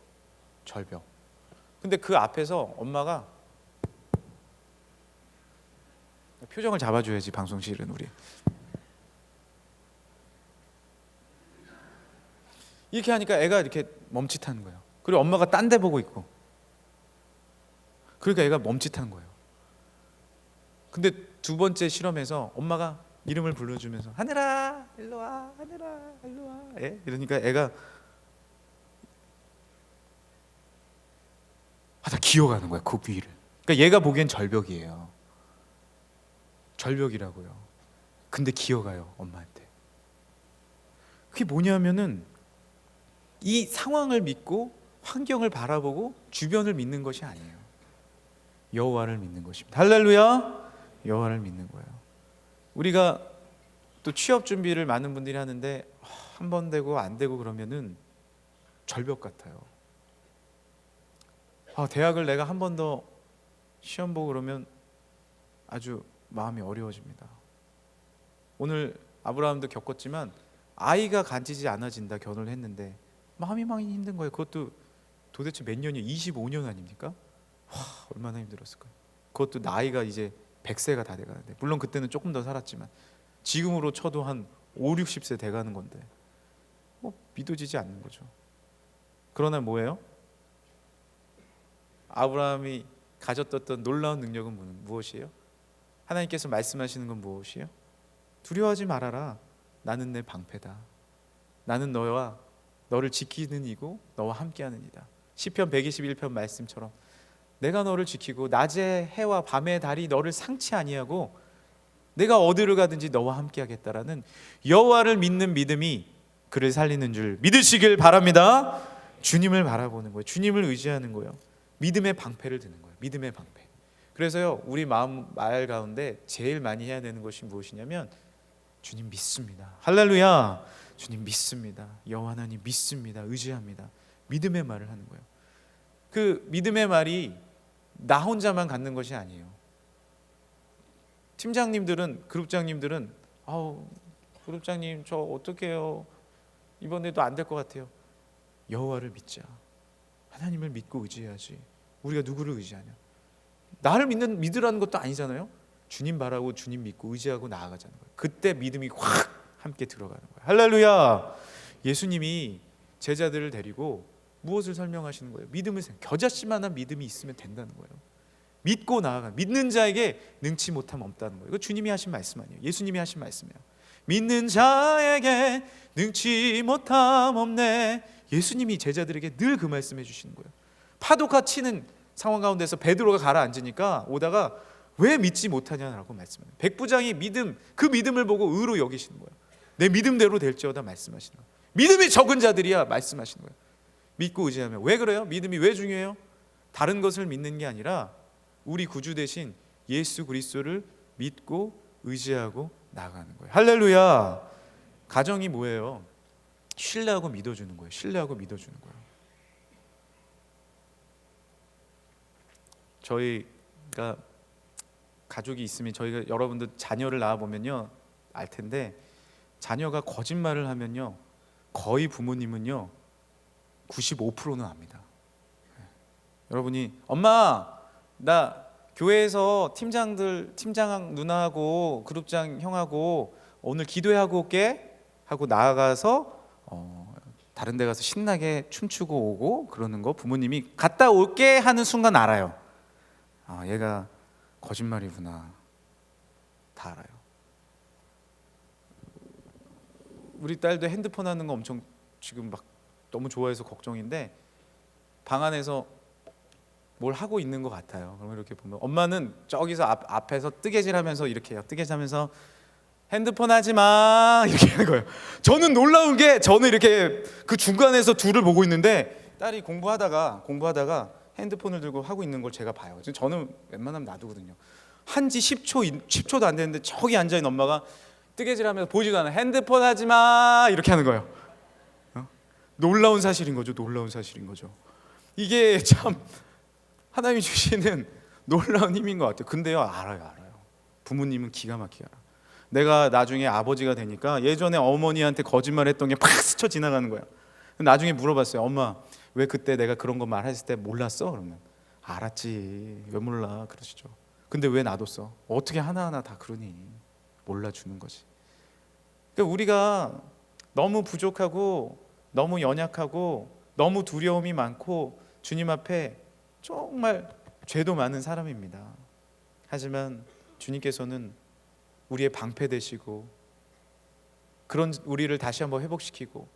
근데 그 앞에서 엄마가 표정을 잡아줘야지, 방송실은 우리. 이렇게 하니까 애가 이렇게 멈칫하는 거예요. 그리고 엄마가 딴 데 보고 있고. 그러니까 애가 멈칫한 거예요. 근데 두 번째 실험에서 엄마가 이름을 불러주면서 하늘아 일로 와, 하늘아 일로 와. 이러니까 애가 다 기어가는 거야, 그 위를. 그러니까 얘가 보기엔 절벽이에요. 절벽이라고요. 근데 기어가요, 엄마한테. 그게 뭐냐면은 이 상황을 믿고 환경을 바라보고 주변을 믿는 것이 아니에요. 여호와를 믿는 것입니다. 할렐루야. 여호와를 믿는 거예요. 우리가 또 취업 준비를 많은 분들이 하는데 한 번 되고 안 되고 그러면은 절벽 같아요. 대학을 내가 한 번 더 시험 보고 그러면 아주 마음이 어려워집니다. 오늘 아브라함도 겪었지만 아이가 가지지 않아진다, 결혼을 했는데 마음이 많이 힘든 거예요. 그것도 도대체 몇 년이요? 25년 아닙니까? 얼마나 힘들었을까요? 그것도 나이가 이제 100세가 다 돼가는데, 물론 그때는 조금 더 살았지만 지금으로 쳐도 한 5, 60세 돼가는 건데 믿어지지 않는 거죠. 그러나 뭐예요? 아브라함이 가졌던 놀라운 능력은 무엇이에요? 하나님께서 말씀하시는 건 무엇이에요? 두려워하지 말아라. 나는 내 방패다. 나는 너를 지키는 이고 너와 함께하는 이다. 시편 121편 말씀처럼 내가 너를 지키고 낮의 해와 밤의 달이 너를 상치 아니하고 내가 어디를 가든지 너와 함께하겠다라는 여호와를 믿는 믿음이 그를 살리는 줄 믿으시길 바랍니다. 주님을 바라보는 거예요. 주님을 의지하는 거예요. 믿음의 방패를 드는 거예요. 믿음의 방패. 그래서요, 우리 말 가운데 제일 많이 해야 되는 것이 무엇이냐면 주님 믿습니다. 할렐루야. 주님 믿습니다. 여호와 하나님 믿습니다. 의지합니다. 믿음의 말을 하는 거예요. 그 믿음의 말이 나 혼자만 갖는 것이 아니에요. 팀장님들은, 그룹장님들은 그룹장님 저 어떻게 해요? 이번에도 안 될 것 같아요. 여호와를 믿자. 하나님을 믿고 의지해야지. 우리가 누구를 의지하냐? 나를 믿으라는 것도 아니잖아요. 주님 바라고 주님 믿고 의지하고 나아가자는 거예요. 그때 믿음이 확 함께 들어가는 거예요. 할렐루야. 예수님이 제자들을 데리고 무엇을 설명하시는 거예요? 믿음을, 겨자씨만한 믿음이 있으면 된다는 거예요. 믿고 나아가. 믿는 자에게 능치 못함 없다는 거예요. 이거 주님이 하신 말씀 아니에요. 예수님이 하신 말씀이에요. 믿는 자에게 능치 못함 없네. 예수님이 제자들에게 늘 그 말씀해 주시는 거예요. 파도가 치는 상황 가운데서 베드로가 가라앉으니까 오다가 왜 믿지 못하냐라고 말씀해요. 백부장이 그 믿음을 보고 의로 여기시는 거예요. 내 믿음대로 될지어다 말씀하시는 거예요. 믿음이 적은 자들이야 말씀하시는 거예요. 믿고 의지하면. 왜 그래요? 믿음이 왜 중요해요? 다른 것을 믿는 게 아니라 우리 구주 대신 예수 그리스도를 믿고 의지하고 나가는 거예요. 할렐루야. 가정이 뭐예요? 신뢰하고 믿어주는 거예요. 신뢰하고 믿어주는 거예요. 저희가 가족이 있으면, 저희가 여러분들 자녀를 낳아 보면요 알 텐데, 자녀가 거짓말을 하면요 거의 부모님은요 95%는 압니다. 여러분이 엄마 나 교회에서 팀장 누나하고 그룹장 형하고 오늘 기도하고 올게 하고 나아가서 다른 데 가서 신나게 춤추고 오고 그러는 거 부모님이 갔다 올게 하는 순간 알아요. 얘가 거짓말이구나. 다 알아요. 우리 딸도 핸드폰 하는 거 엄청 지금 막 너무 좋아해서 걱정인데, 방 안에서 뭘 하고 있는 것 같아요. 그러면 이렇게 보면 엄마는 저기서 앞에서 뜨개질하면서 이렇게 해요. 뜨개질하면서 핸드폰 하지 마 이렇게 하는 거예요. 저는 놀라운 게, 저는 이렇게 그 중간에서 둘을 보고 있는데 딸이 공부하다가 핸드폰을 들고 하고 있는 걸 제가 봐요. 저는 웬만하면 놔두거든요. 한지 10초도 안 됐는데 저기 앉아있는 엄마가 뜨개질하면서 보지도 않아. 핸드폰 하지 마 이렇게 하는 거예요. 놀라운 사실인 거죠. 놀라운 사실인 거죠. 이게 참 하나님이 주시는 놀라운 힘인 것 같아요. 근데요, 알아요. 부모님은 기가 막히게 알아. 내가 나중에 아버지가 되니까 예전에 어머니한테 거짓말했던 게 팍 스쳐 지나가는 거야. 나중에 물어봤어요. 엄마, 왜 그때 내가 그런 거 말했을 때 몰랐어? 그러면 알았지. 왜 몰라? 그러시죠. 근데 왜 놔뒀어? 어떻게 하나하나 다 그러니? 몰라주는 거지. 그러니까 우리가 너무 부족하고 너무 연약하고 너무 두려움이 많고 주님 앞에 정말 죄도 많은 사람입니다. 하지만 주님께서는 우리의 방패 되시고 그런 우리를 다시 한번 회복시키고,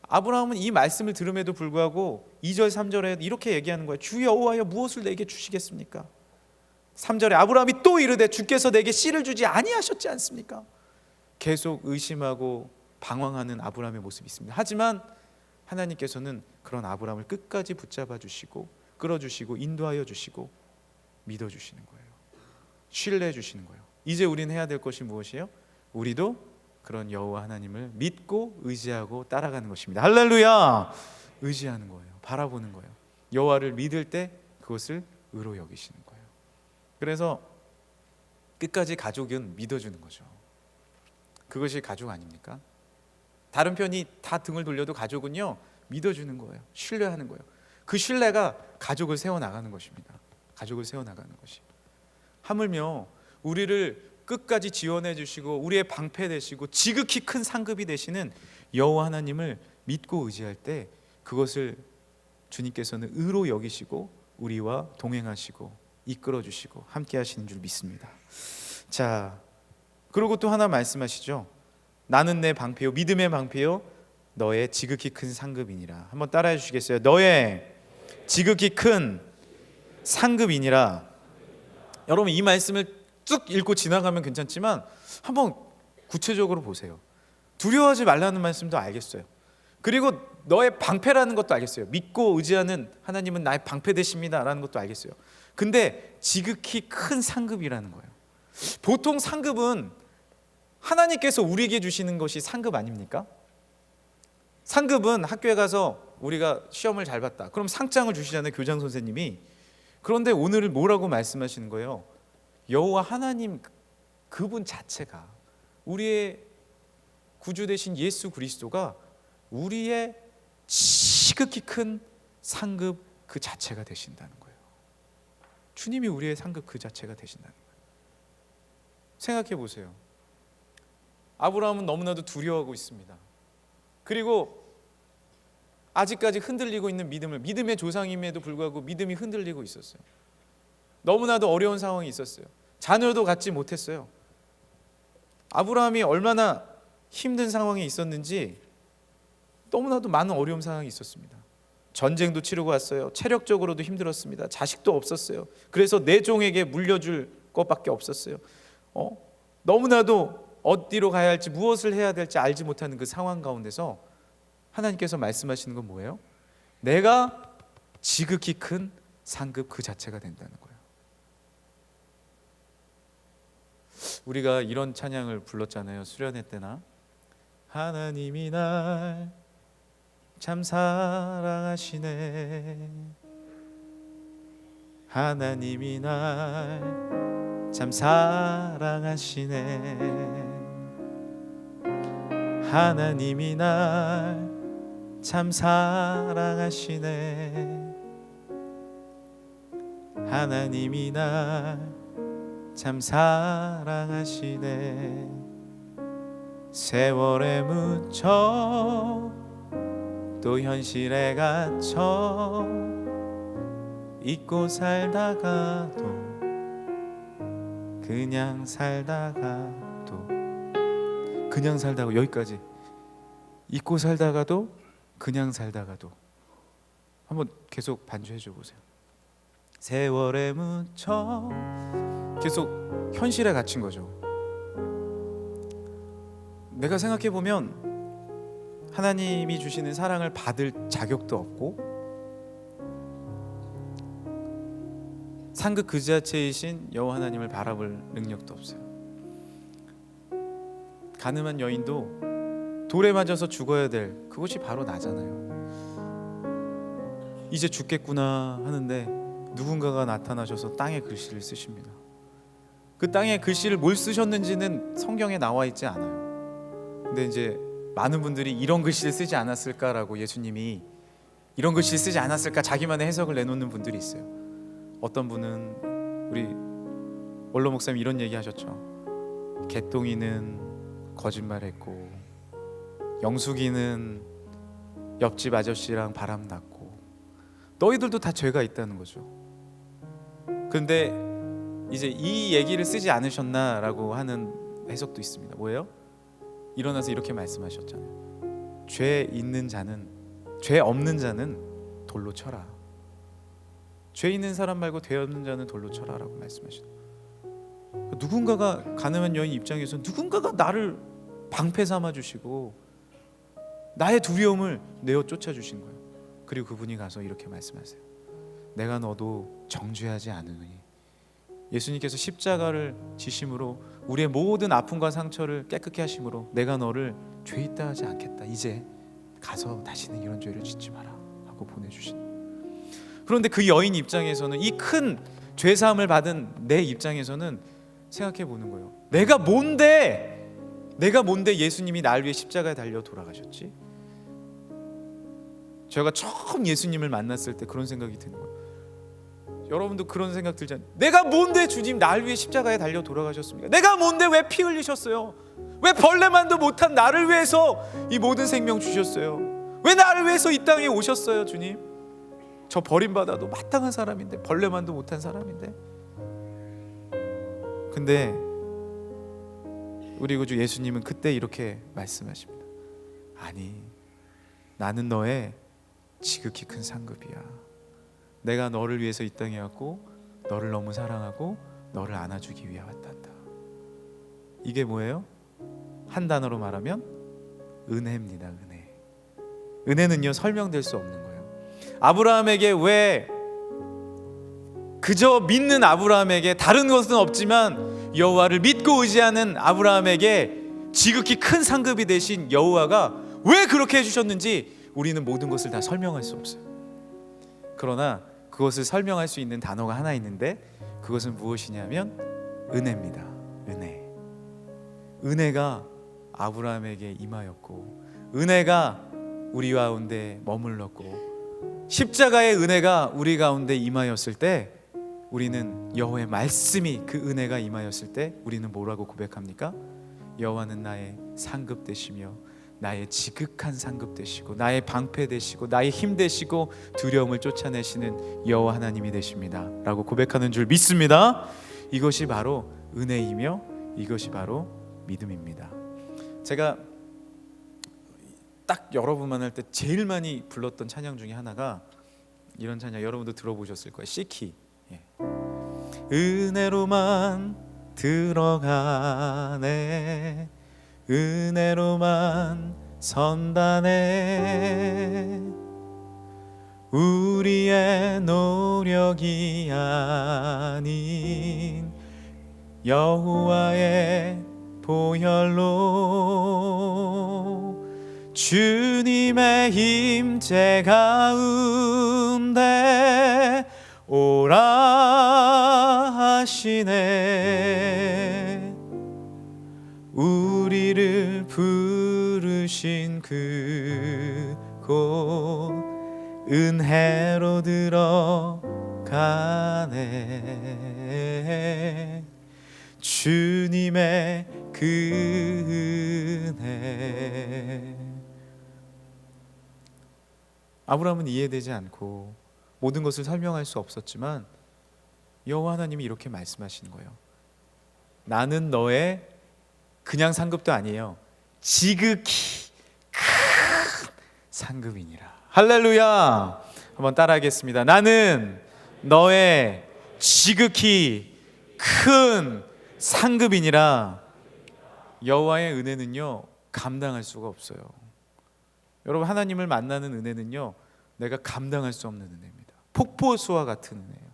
아브라함은 이 말씀을 들음에도 불구하고 2절 3절에 이렇게 얘기하는 거예요. 주 여호와여 무엇을 내게 주시겠습니까? 3절에 아브라함이 또 이르되 주께서 내게 씨를 주지 아니하셨지 않습니까? 계속 의심하고 방황하는 아브라함의 모습이 있습니다. 하지만 하나님께서는 그런 아브라함을 끝까지 붙잡아 주시고 끌어주시고 인도하여 주시고 믿어주시는 거예요. 신뢰해 주시는 거예요. 이제 우리는 해야 될 것이 무엇이에요? 우리도 그런 여호와 하나님을 믿고 의지하고 따라가는 것입니다. 할렐루야! 의지하는 거예요. 바라보는 거예요. 여호와를 믿을 때 그것을 의로 여기시는 거예요. 그래서 끝까지 가족은 믿어주는 거죠. 그것이 가족 아닙니까? 다른 편이 다 등을 돌려도 가족은요, 믿어주는 거예요. 신뢰하는 거예요. 그 신뢰가 가족을 세워나가는 것입니다. 가족을 세워나가는 것이. 하물며 우리를 끝까지 지원해 주시고 우리의 방패 되시고 지극히 큰 상급이 되시는 여호와 하나님을 믿고 의지할 때 그것을 주님께서는 의로 여기시고 우리와 동행하시고 이끌어 주시고 함께 하시는 줄 믿습니다. 자, 그리고 또 하나 말씀하시죠. 나는 내 방패요 믿음의 방패요 너의 지극히 큰 상급이니라. 한번 따라해 주시겠어요? 너의 지극히 큰 상급이니라. 여러분, 이 말씀을 쭉 읽고 지나가면 괜찮지만 한번 구체적으로 보세요. 두려워하지 말라는 말씀도 알겠어요. 그리고 너의 방패라는 것도 알겠어요. 믿고 의지하는 하나님은 나의 방패 되십니다라는 것도 알겠어요. 근데 지극히 큰 상급이라는 거예요. 보통 상급은 하나님께서 우리에게 주시는 것이 상급 아닙니까? 상급은 학교에 가서 우리가 시험을 잘 봤다. 그럼 상장을 주시잖아요, 교장 선생님이. 그런데 오늘은 뭐라고 말씀하시는 거예요? 여호와 하나님 그분 자체가, 우리의 구주 되신 예수 그리스도가 우리의 지극히 큰 상급 그 자체가 되신다는 거예요. 주님이 우리의 상급 그 자체가 되신다는 거예요. 생각해 보세요. 아브라함은 너무나도 두려워하고 있습니다. 그리고 아직까지 흔들리고 있는 믿음의 조상임에도 불구하고 믿음이 흔들리고 있었어요. 너무나도 어려운 상황이 있었어요. 자녀도 갖지 못했어요. 아브라함이 얼마나 힘든 상황이 있었는지 너무나도 많은 어려운 상황이 있었습니다. 전쟁도 치르고 왔어요. 체력적으로도 힘들었습니다. 자식도 없었어요. 그래서 내 종에게 물려줄 것밖에 없었어요. 너무나도 어디로 가야 할지 무엇을 해야 될지 알지 못하는 그 상황 가운데서 하나님께서 말씀하시는 건 뭐예요? 내가 지극히 큰 상급 그 자체가 된다는 거예요. 우리가 이런 찬양을 불렀잖아요, 수련회 때나. 하나님이 날 참 사랑하시네. 하나님이 날 참 사랑하시네. 하나님이 날 참 사랑하시네. 하나님이 날 참 사랑하시네. 세월에 묻혀 또 현실에 갇혀 잊고 살다가도 그냥 살다가도 여기까지. 잊고 살다가도 그냥 살다가도. 한번 계속 반주해 줘 보세요. 세월에 묻혀, 계속 현실에 갇힌 거죠. 내가 생각해 보면 하나님이 주시는 사랑을 받을 자격도 없고 상급 그 자체이신 여호와 하나님을 바라볼 능력도 없어요. 가늠한 여인도 돌에 맞아서 죽어야 될 그것이 바로 나잖아요. 이제 죽겠구나 하는데 누군가가 나타나셔서 땅에 글씨를 쓰십니다. 그 땅에 글씨를 뭘 쓰셨는지는 성경에 나와 있지 않아요. 근데 이제 많은 분들이 이런 글씨를 쓰지 않았을까라고, 예수님이 이런 글씨를 쓰지 않았을까 자기만의 해석을 내놓는 분들이 있어요. 어떤 분은 우리 원로 목사님 이런 얘기 하셨죠. 개똥이는 거짓말했고 영숙이는 옆집 아저씨랑 바람 났고 너희들도 다 죄가 있다는 거죠. 근데 이제 이 얘기를 쓰지 않으셨나라고 하는 해석도 있습니다. 뭐예요? 일어나서 이렇게 말씀하셨잖아요. 죄 없는 자는 돌로 쳐라. 죄 있는 사람 말고 죄 없는 자는 돌로 쳐라라고 말씀하셨어요. 누군가가, 가늠한 여인 입장에서 누군가가 나를 방패 삼아 주시고 나의 두려움을 내어 쫓아 주신 거예요. 그리고 그분이 가서 이렇게 말씀하세요. 내가 너도 정죄하지 않으니. 예수님께서 십자가를 지심으로 우리의 모든 아픔과 상처를 깨끗게 하심으로 내가 너를 죄 있다 하지 않겠다. 이제 가서 다시는 이런 죄를 짓지 마라 하고 보내주신. 그런데 그 여인 입장에서는, 이 큰 죄사함을 받은 내 입장에서는 생각해 보는 거예요. 내가 뭔데 예수님이 날 위해 십자가에 달려 돌아가셨지? 제가 처음 예수님을 만났을 때 그런 생각이 드는 거예요. 여러분도 그런 생각 들잖아요. 내가 뭔데 주님 날 위해 십자가에 달려 돌아가셨습니까? 내가 뭔데 왜 피 흘리셨어요? 왜 벌레만도 못한 나를 위해서 이 모든 생명 주셨어요? 왜 나를 위해서 이 땅에 오셨어요, 주님? 저 버림받아도 마땅한 사람인데, 벌레만도 못한 사람인데. 근데 우리 구주 예수님은 그때 이렇게 말씀하십니다. 아니, 나는 너의 지극히 큰 상급이야. 내가 너를 위해서 이 땅에 왔고 너를 너무 사랑하고 너를 안아주기 위해 왔단다. 이게 뭐예요? 한 단어로 말하면 은혜입니다. 은혜. 은혜는요, 설명될 수 없는 거예요. 아브라함에게 왜 그저 믿는 아브라함에게 다른 것은 없지만 여호와를 믿고 의지하는 아브라함에게 지극히 큰 상급이 되신 여호와가 왜 그렇게 해주셨는지 우리는 모든 것을 다 설명할 수 없어요. 그러나 그것을 설명할 수 있는 단어가 하나 있는데 그것은 무엇이냐면 은혜입니다. 은혜. 은혜가 아브라함에게 임하였고 은혜가 우리 가운데 머물렀고 십자가의 은혜가 우리 가운데 임하였을 때 우리는 여호와의 말씀이 그 은혜가 임하였을 때 우리는 뭐라고 고백합니까? 여호와는 나의 상급 되시며 나의 지극한 상급 되시고 나의 방패 되시고 나의 힘 되시고 두려움을 쫓아내시는 여호와 하나님이 되십니다 라고 고백하는 줄 믿습니다. 이것이 바로 은혜이며 이것이 바로 믿음입니다. 제가 딱 여러분만 할 때 제일 많이 불렀던 찬양 중에 하나가 이런 찬양, 여러분도 들어보셨을 거예요. 시키. 은혜로만 들어가네 은혜로만 선다네 우리의 노력이 아닌 여호와의 보혈로 주님의 임재 가운데 오라 하시네 우리를 부르신 그곳 은혜로 들어가네 주님의 그 은혜. 아브라함은 이해되지 않고 모든 것을 설명할 수 없었지만 여호와 하나님이 이렇게 말씀하시는 거예요. 나는 너의 그냥 상급도 아니에요. 지극히 큰 상급이니라. 할렐루야. 한번 따라하겠습니다. 나는 너의 지극히 큰 상급이니라. 여호와의 은혜는요 감당할 수가 없어요. 여러분, 하나님을 만나는 은혜는요 내가 감당할 수 없는 은혜입니다. 폭포수와 같은 은혜예요.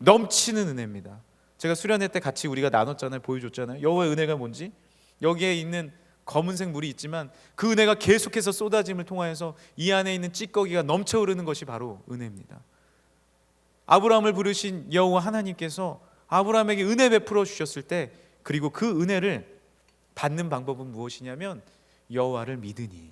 넘치는 은혜입니다. 제가 수련회 때 같이 우리가 나눴잖아요. 보여줬잖아요. 여호와의 은혜가 뭔지. 여기에 있는 검은색 물이 있지만 그 은혜가 계속해서 쏟아짐을 통하여서 이 안에 있는 찌꺼기가 넘쳐 흐르는 것이 바로 은혜입니다. 아브라함을 부르신 여호와 하나님께서 아브라함에게 은혜 베풀어 주셨을 때, 그리고 그 은혜를 받는 방법은 무엇이냐면 여호와를 믿으니,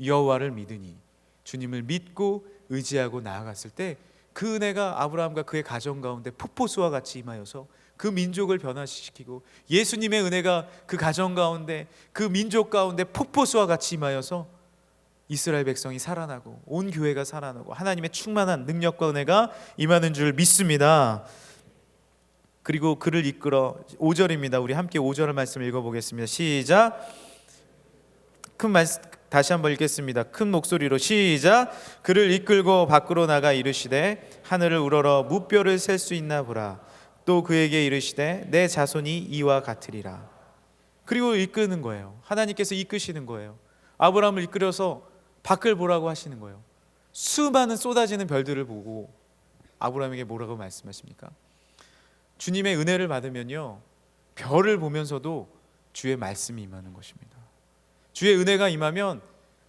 여호와를 믿으니, 주님을 믿고 의지하고 나아갔을 때 그 은혜가 아브라함과 그의 가정 가운데 폭포수와 같이 임하여서 그 민족을 변화시키고, 예수님의 은혜가 그 가정 가운데 그 민족 가운데 폭포수와 같이 임하여서 이스라엘 백성이 살아나고 온 교회가 살아나고 하나님의 충만한 능력과 은혜가 임하는 줄 믿습니다. 그리고 그를 이끌어 5절입니다. 우리 함께 5절의 말씀 읽어보겠습니다. 시작. 다시 한번 읽겠습니다. 큰 목소리로 시작. 그를 이끌고 밖으로 나가 이르시되 하늘을 우러러 무뼈를 셀 수 있나 보라. 또 그에게 이르시되 내 자손이 이와 같으리라. 그리고 이끄는 거예요. 하나님께서 이끄시는 거예요. 아브라함을 이끌어서 밖을 보라고 하시는 거예요. 수많은 쏟아지는 별들을 보고 아브라함에게 뭐라고 말씀하십니까? 주님의 은혜를 받으면요, 별을 보면서도 주의 말씀이 임하는 것입니다. 주의 은혜가 임하면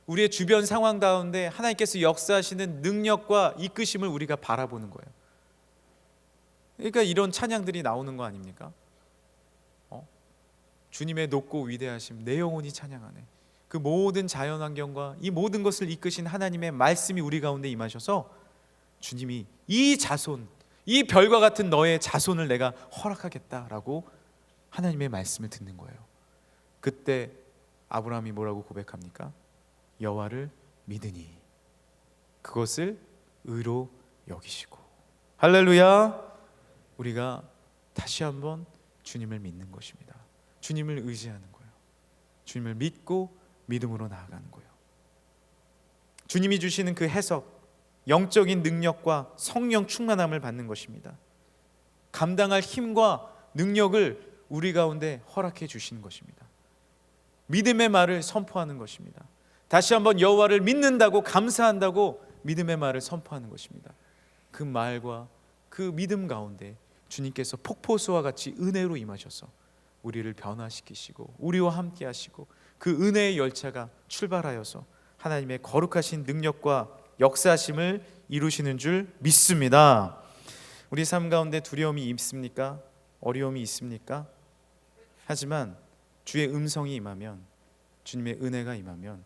우리의 주변 상황 가운데 하나님께서 역사하시는 능력과 이끄심을 우리가 바라보는 거예요. 그러니까 이런 찬양들이 나오는 거 아닙니까? 주님의 높고 위대하심 내 영혼이 찬양하네. 그 모든 자연환경과 이 모든 것을 이끄신 하나님의 말씀이 우리 가운데 임하셔서 주님이 이 자손, 이 별과 같은 너의 자손을 내가 허락하겠다라고 하나님의 말씀을 듣는 거예요. 그때 아브라함이 뭐라고 고백합니까? 여호와를 믿으니 그것을 의로 여기시고. 할렐루야. 우리가 다시 한번 주님을 믿는 것입니다. 주님을 의지하는 거예요. 주님을 믿고 믿음으로 나아가는 거예요. 주님이 주시는 그 해석, 영적인 능력과 성령 충만함을 받는 것입니다. 감당할 힘과 능력을 우리 가운데 허락해 주시는 것입니다. 믿음의 말을 선포하는 것입니다. 다시 한번 여호와를 믿는다고, 감사한다고 믿음의 말을 선포하는 것입니다. 그 말과 그 믿음 가운데 주님께서 폭포수와 같이 은혜로 임하셔서 우리를 변화시키시고 우리와 함께 하시고 그 은혜의 열차가 출발하여서 하나님의 거룩하신 능력과 역사하심을 이루시는 줄 믿습니다. 우리 삶 가운데 두려움이 있습니까? 어려움이 있습니까? 하지만 주의 음성이 임하면, 주님의 은혜가 임하면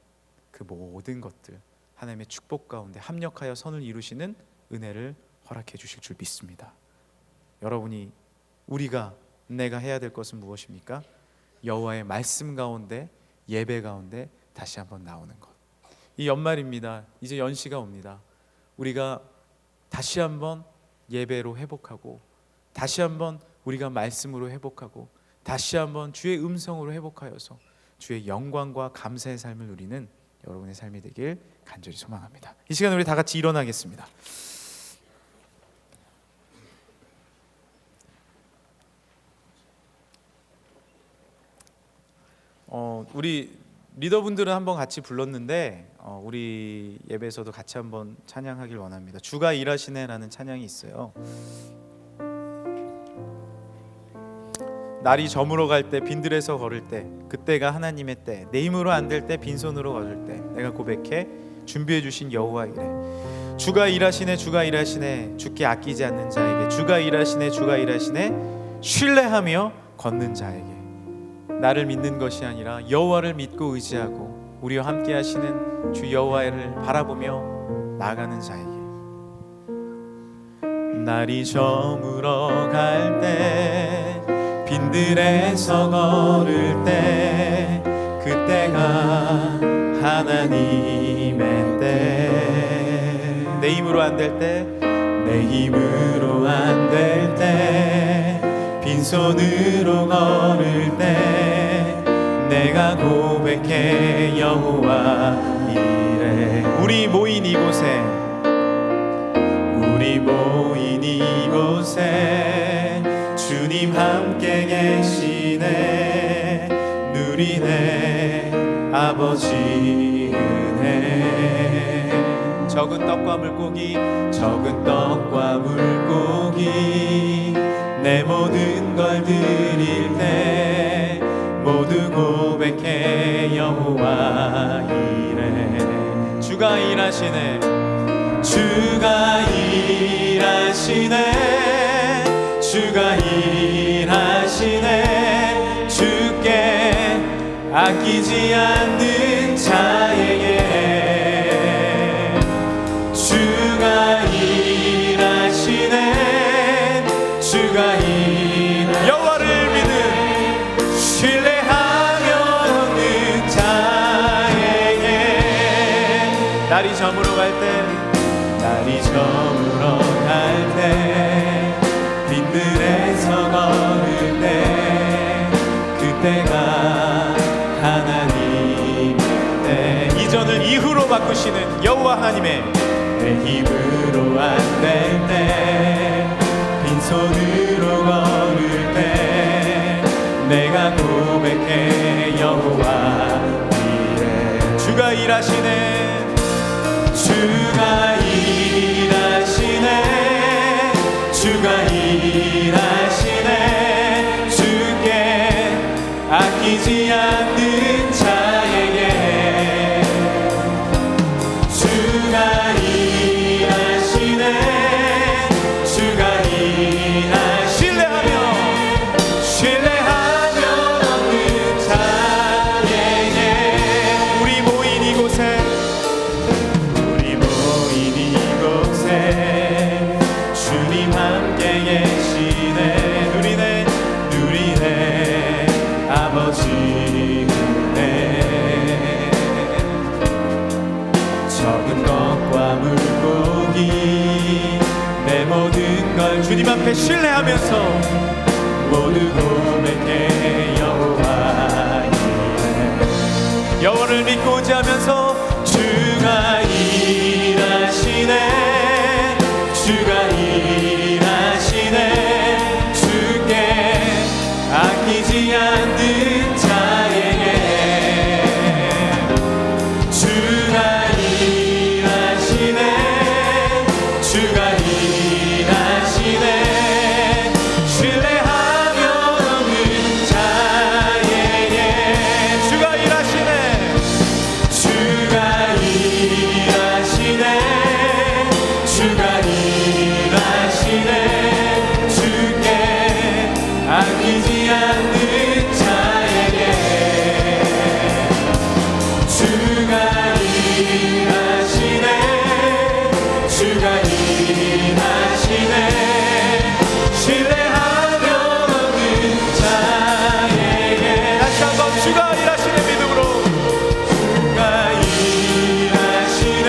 그 모든 것들 하나님의 축복 가운데 합력하여 선을 이루시는 은혜를 허락해 주실 줄 믿습니다. 여러분이, 내가 해야 될 것은 무엇입니까? 여호와의 말씀 가운데, 예배 가운데 다시 한번 나오는 것. 이 연말입니다. 이제 연시가 옵니다. 우리가 다시 한번 예배로 회복하고, 다시 한번 우리가 말씀으로 회복하고, 다시 한번 주의 음성으로 회복하여서 주의 영광과 감사의 삶을 누리는 여러분의 삶이 되길 간절히 소망합니다. 이 시간 우리 다 같이 일어나겠습니다. 우리 리더분들은 한번 같이 불렀는데 우리 예배에서도 같이 한번 찬양하길 원합니다. 주가 일하시네라는 찬양이 있어요. 날이 저물어 갈 때, 빈들에서 걸을 때, 그때가 하나님의 때. 내 힘으로 안 될 때, 빈손으로 걸을 때 내가 고백해 준비해 주신 여호와 이래. 주가 일하시네, 주가 일하시네, 주께 아끼지 않는 자에게. 주가 일하시네, 주가 일하시네, 신뢰하며 걷는 자에게. 나를 믿는 것이 아니라 여호와를 믿고 의지하고 우리와 함께 하시는 주 여호와를 바라보며 나아가는 자에게. 날이 저물어 갈 때, 빈들에서 걸을 때, 그때가 하나님의 때. 내 힘으로 안 될 때, 내 힘으로 안 될 때, 빈손으로 걸을 때 내가 고백해 여호와 이래. 우리 모인 이곳에, 우리 모인 이곳에 주님 함께 계시네. 누리네 아버지 은혜. 적은 떡과 물고기 적은 떡과 물고기 내 모든 걸 드릴 때 모두 고백해 여호와 이래. 주가 일하시네 주가 일하시네 주가 일하시네 주께 아끼지 않는 자에게 주가 일하시네 주가 여호와를 믿는 신뢰하며 얻는 자에게 날이 저물어 갈 때 날이 저물어 갈 때 빈들에서 걸을 때 그때가 하나님 때 이전을 이후로 바꾸시는 여호와 하나님의 내 힘으로 안 될 때 빈손으로 걸을 때 내가 고백해 여호와 이래. 주가 일하시네 주가 일하시네 주가 일하시네 주께 아끼지 않는 자에게 주가 일하시네 주가 신뢰하며 얻는 자에게 우리 모인 이곳에 주님 함께 계시네 누리네 아버지 은혜 적은 것과 물고기 내 모든 걸 주님 앞에 신뢰하면서 모두 고백해 여호와 이래. 여호와를 믿고 의지하면서 주가 일하시네 주가 일하시네 주께 아끼지 않는 자에게 주가 일하시네 주가 일하시네 신뢰하며 얻는 자에게 주가 일하시네 주가 일하시네 주가 일하시네 주께 아끼지 않는 자에게 주가 일하시네 주가 일하시네 신뢰하며 얻는 자에게 다시 한번 주가 일하시는 믿음으로 주가 일하시네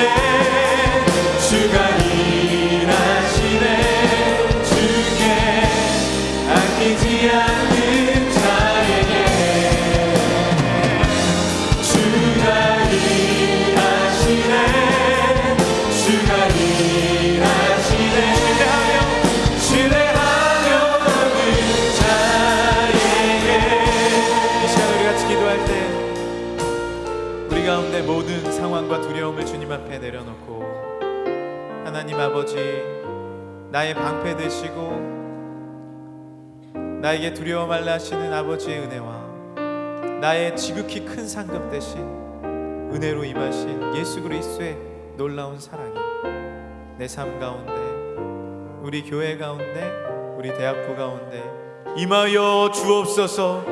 주가 일하시네 주께 아끼지 않는 자에게 주가 일하시네 주가 일하시네 신뢰하며 얻는 자에게 이 시간 우리 같이 기도할 때 우리 가운데 모든 상황과 두려움을 주님 앞에 내려놓고 하나님 아버지 나의 방패 되시고 나에게 두려워 말라 하시는 아버지의 은혜와 나의 지극히 큰 상급 대신 은혜로 임하신 예수 그리스도의 놀라운 사랑이 내 삶 가운데 우리 교회 가운데 우리 대학부 가운데 임하여 주옵소서.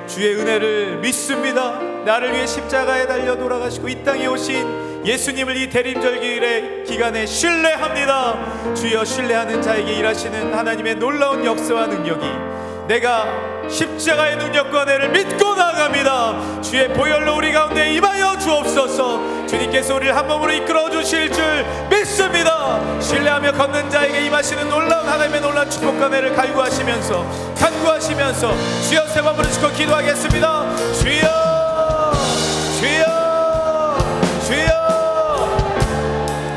주의 은혜를 믿습니다. 나를 위해 십자가에 달려 돌아가시고 이 땅에 오신 예수님을 이 대림절기의 기간에 신뢰합니다. 주여 신뢰하는 자에게 일하시는 하나님의 놀라운 역사와 능력이 내가 십자가의 능력과 은혜를 믿고 나아갑니다. 주의 보혈로 우리 가운데 임하여 주옵소서. 주님께서 우리를 한 몸으로 이끌어 주실 줄 믿습니다. 신뢰하며 걷는 자에게 임하시는 놀라운 하나님의 놀라운 축복과 은혜를 간구하시면서 주여 세 번 부르시고 기도하겠습니다. 주여 주여 주여.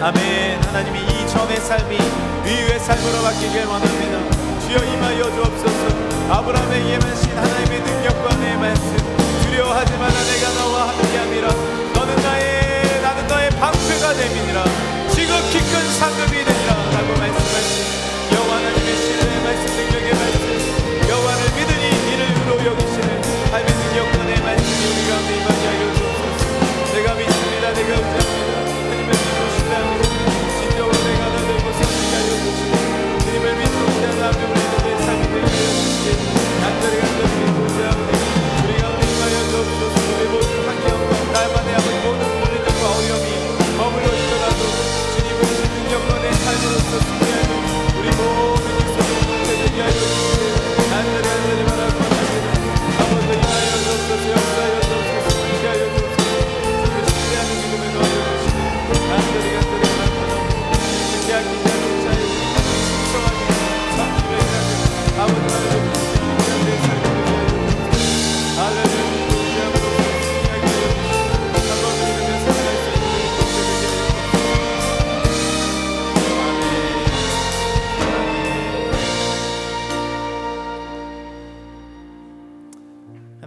아멘. 하나님이 이 전의 삶이 위의 삶으로 바뀌길 원합니다. 주여 임하여 주옵소서. 아브라함에게 임하신 하나님의 능력과 내 말씀 두려워하지 마라. 내가 너와 함께함이라. 나는 너의 방패가 됨이니라. 지금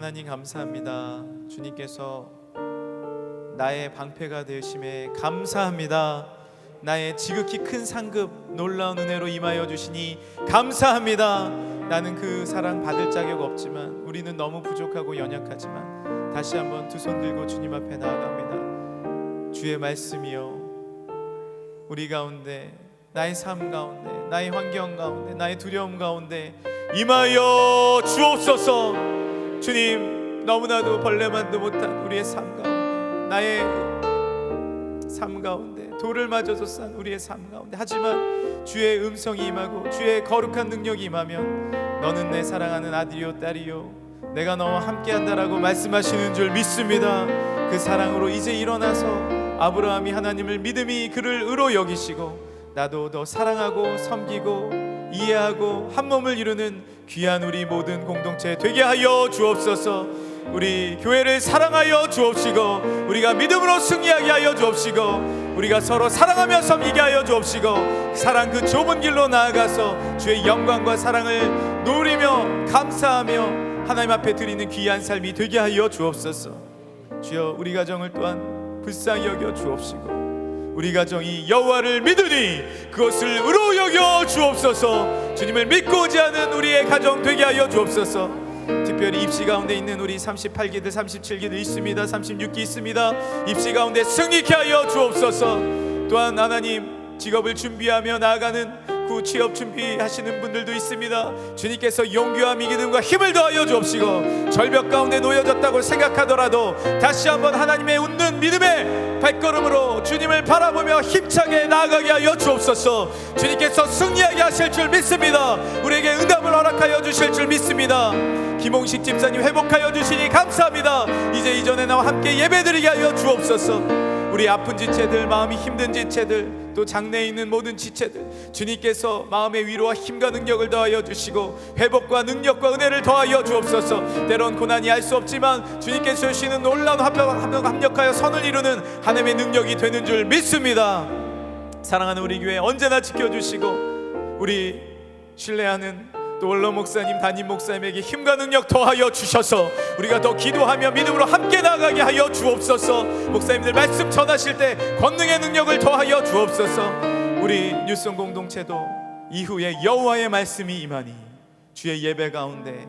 하나님 감사합니다. 주님께서 나의 방패가 되심에 감사합니다. 나의 지극히 큰 상급 놀라운 은혜로 임하여 주시니 감사합니다. 나는 그 사랑 받을 자격 없지만, 우리는 너무 부족하고 연약하지만 다시 한번 두 손 들고 주님 앞에 나아갑니다. 주의 말씀이여 우리 가운데, 나의 삶 가운데, 나의 환경 가운데, 나의 두려움 가운데 임하여 주옵소서. 주님, 너무나도 벌레만도 못한 우리의 삶 가운데, 나의 삶 가운데, 돌을 맞아서 싼 우리의 삶 가운데, 하지만 주의 음성이 임하고 주의 거룩한 능력이 임하면 너는 내 사랑하는 아들이요 딸이요 내가 너와 함께한다라고 말씀하시는 줄 믿습니다. 그 사랑으로 이제 일어나서 아브라함이 하나님을 믿음이 그를 의로 여기시고, 나도 더 사랑하고 섬기고 이해하고 한 몸을 이루는 귀한 우리 모든 공동체 되게 하여 주옵소서. 우리 교회를 사랑하여 주옵시고, 우리가 믿음으로 승리하게 하여 주옵시고, 우리가 서로 사랑하며 섬기게 하여 주옵시고, 사랑 그 좁은 길로 나아가서 주의 영광과 사랑을 누리며 감사하며 하나님 앞에 드리는 귀한 삶이 되게 하여 주옵소서. 주여, 우리 가정을 또한 불쌍히 여겨 주옵시고, 우리 가정이 여호와를 믿으니 그것을 의로 여겨 주옵소서. 주님을 믿고 오지 않은 우리의 가정 되게 하여 주옵소서. 특별히 입시 가운데 있는 우리 38기들 37기들 있습니다. 36기 있습니다. 입시 가운데 승리케 하여 주옵소서. 또한 하나님, 직업을 준비하며 나아가는 그 취업 준비하시는 분들도 있습니다. 주님께서 용기와 믿음과 힘을 더하여 주옵시고, 절벽 가운데 놓여졌다고 생각하더라도 다시 한번 하나님의 웃는 믿음의 발걸음으로 주님을 바라보며 힘차게 나아가게 하여 주옵소서. 주님께서 승리하게 하실 줄 믿습니다. 우리에게 응답을 허락하여 주실 줄 믿습니다. 김홍식 집사님 회복하여 주시니 감사합니다. 이제 이전에 나와 함께 예배드리게 하여 주옵소서. 우리 아픈 지체들, 마음이 힘든 지체들, 또 장래에 있는 모든 지체들, 주님께서 마음의 위로와 힘과 능력을 더하여 주시고 회복과 능력과 은혜를 더하여 주옵소서. 때론 고난이 알 수 없지만 주님께서 주시는 놀라운 합력하여 선을 이루는 하나님의 능력이 되는 줄 믿습니다. 사랑하는 우리 교회 언제나 지켜주시고, 우리 신뢰하는 또 원로 목사님, 담임 목사님에게 힘과 능력 더하여 주셔서 우리가 더 기도하며 믿음으로 함께 나아가게 하여 주옵소서. 목사님들 말씀 전하실 때 권능의 능력을 더하여 주옵소서. 우리 뉴송 공동체도 이후에 여호와의 말씀이 임하니 주의 예배 가운데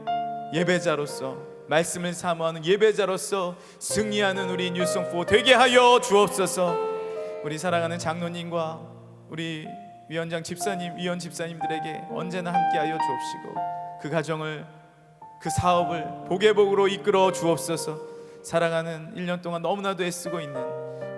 예배자로서, 말씀을 사모하는 예배자로서 승리하는 우리 뉴송4 되게 하여 주옵소서. 우리 사랑하는 장로님과 우리 위원장 집사님, 위원 집사님들에게 언제나 함께하여 주옵시고, 그 가정을, 그 사업을 복의 복으로 이끌어 주옵소서. 사랑하는 1년 동안 너무나도 애쓰고 있는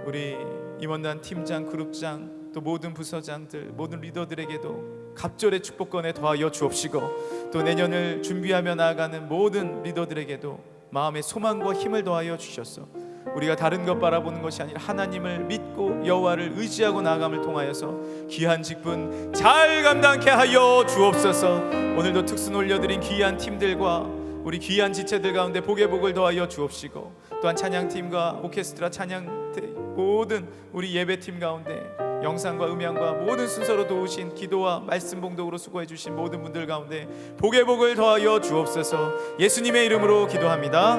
우리 임원단 팀장, 그룹장, 또 모든 부서장들, 모든 리더들에게도 갑절의 축복권에 더하여 주옵시고, 또 내년을 준비하며 나아가는 모든 리더들에게도 마음의 소망과 힘을 더하여 주셔서 우리가 다른 것 바라보는 것이 아니라 하나님을 믿고 여호와를 의지하고 나아감을 통하여서 귀한 직분 잘 감당케 하여 주옵소서. 오늘도 특순 올려드린 귀한 팀들과 우리 귀한 지체들 가운데 복의 복을 더하여 주옵시고, 또한 찬양팀과 오케스트라 찬양 모든 우리 예배팀 가운데 영상과 음향과 모든 순서로 도우신 기도와 말씀 봉독으로 수고해 주신 모든 분들 가운데 복의 복을 더하여 주옵소서. 예수님의 이름으로 기도합니다.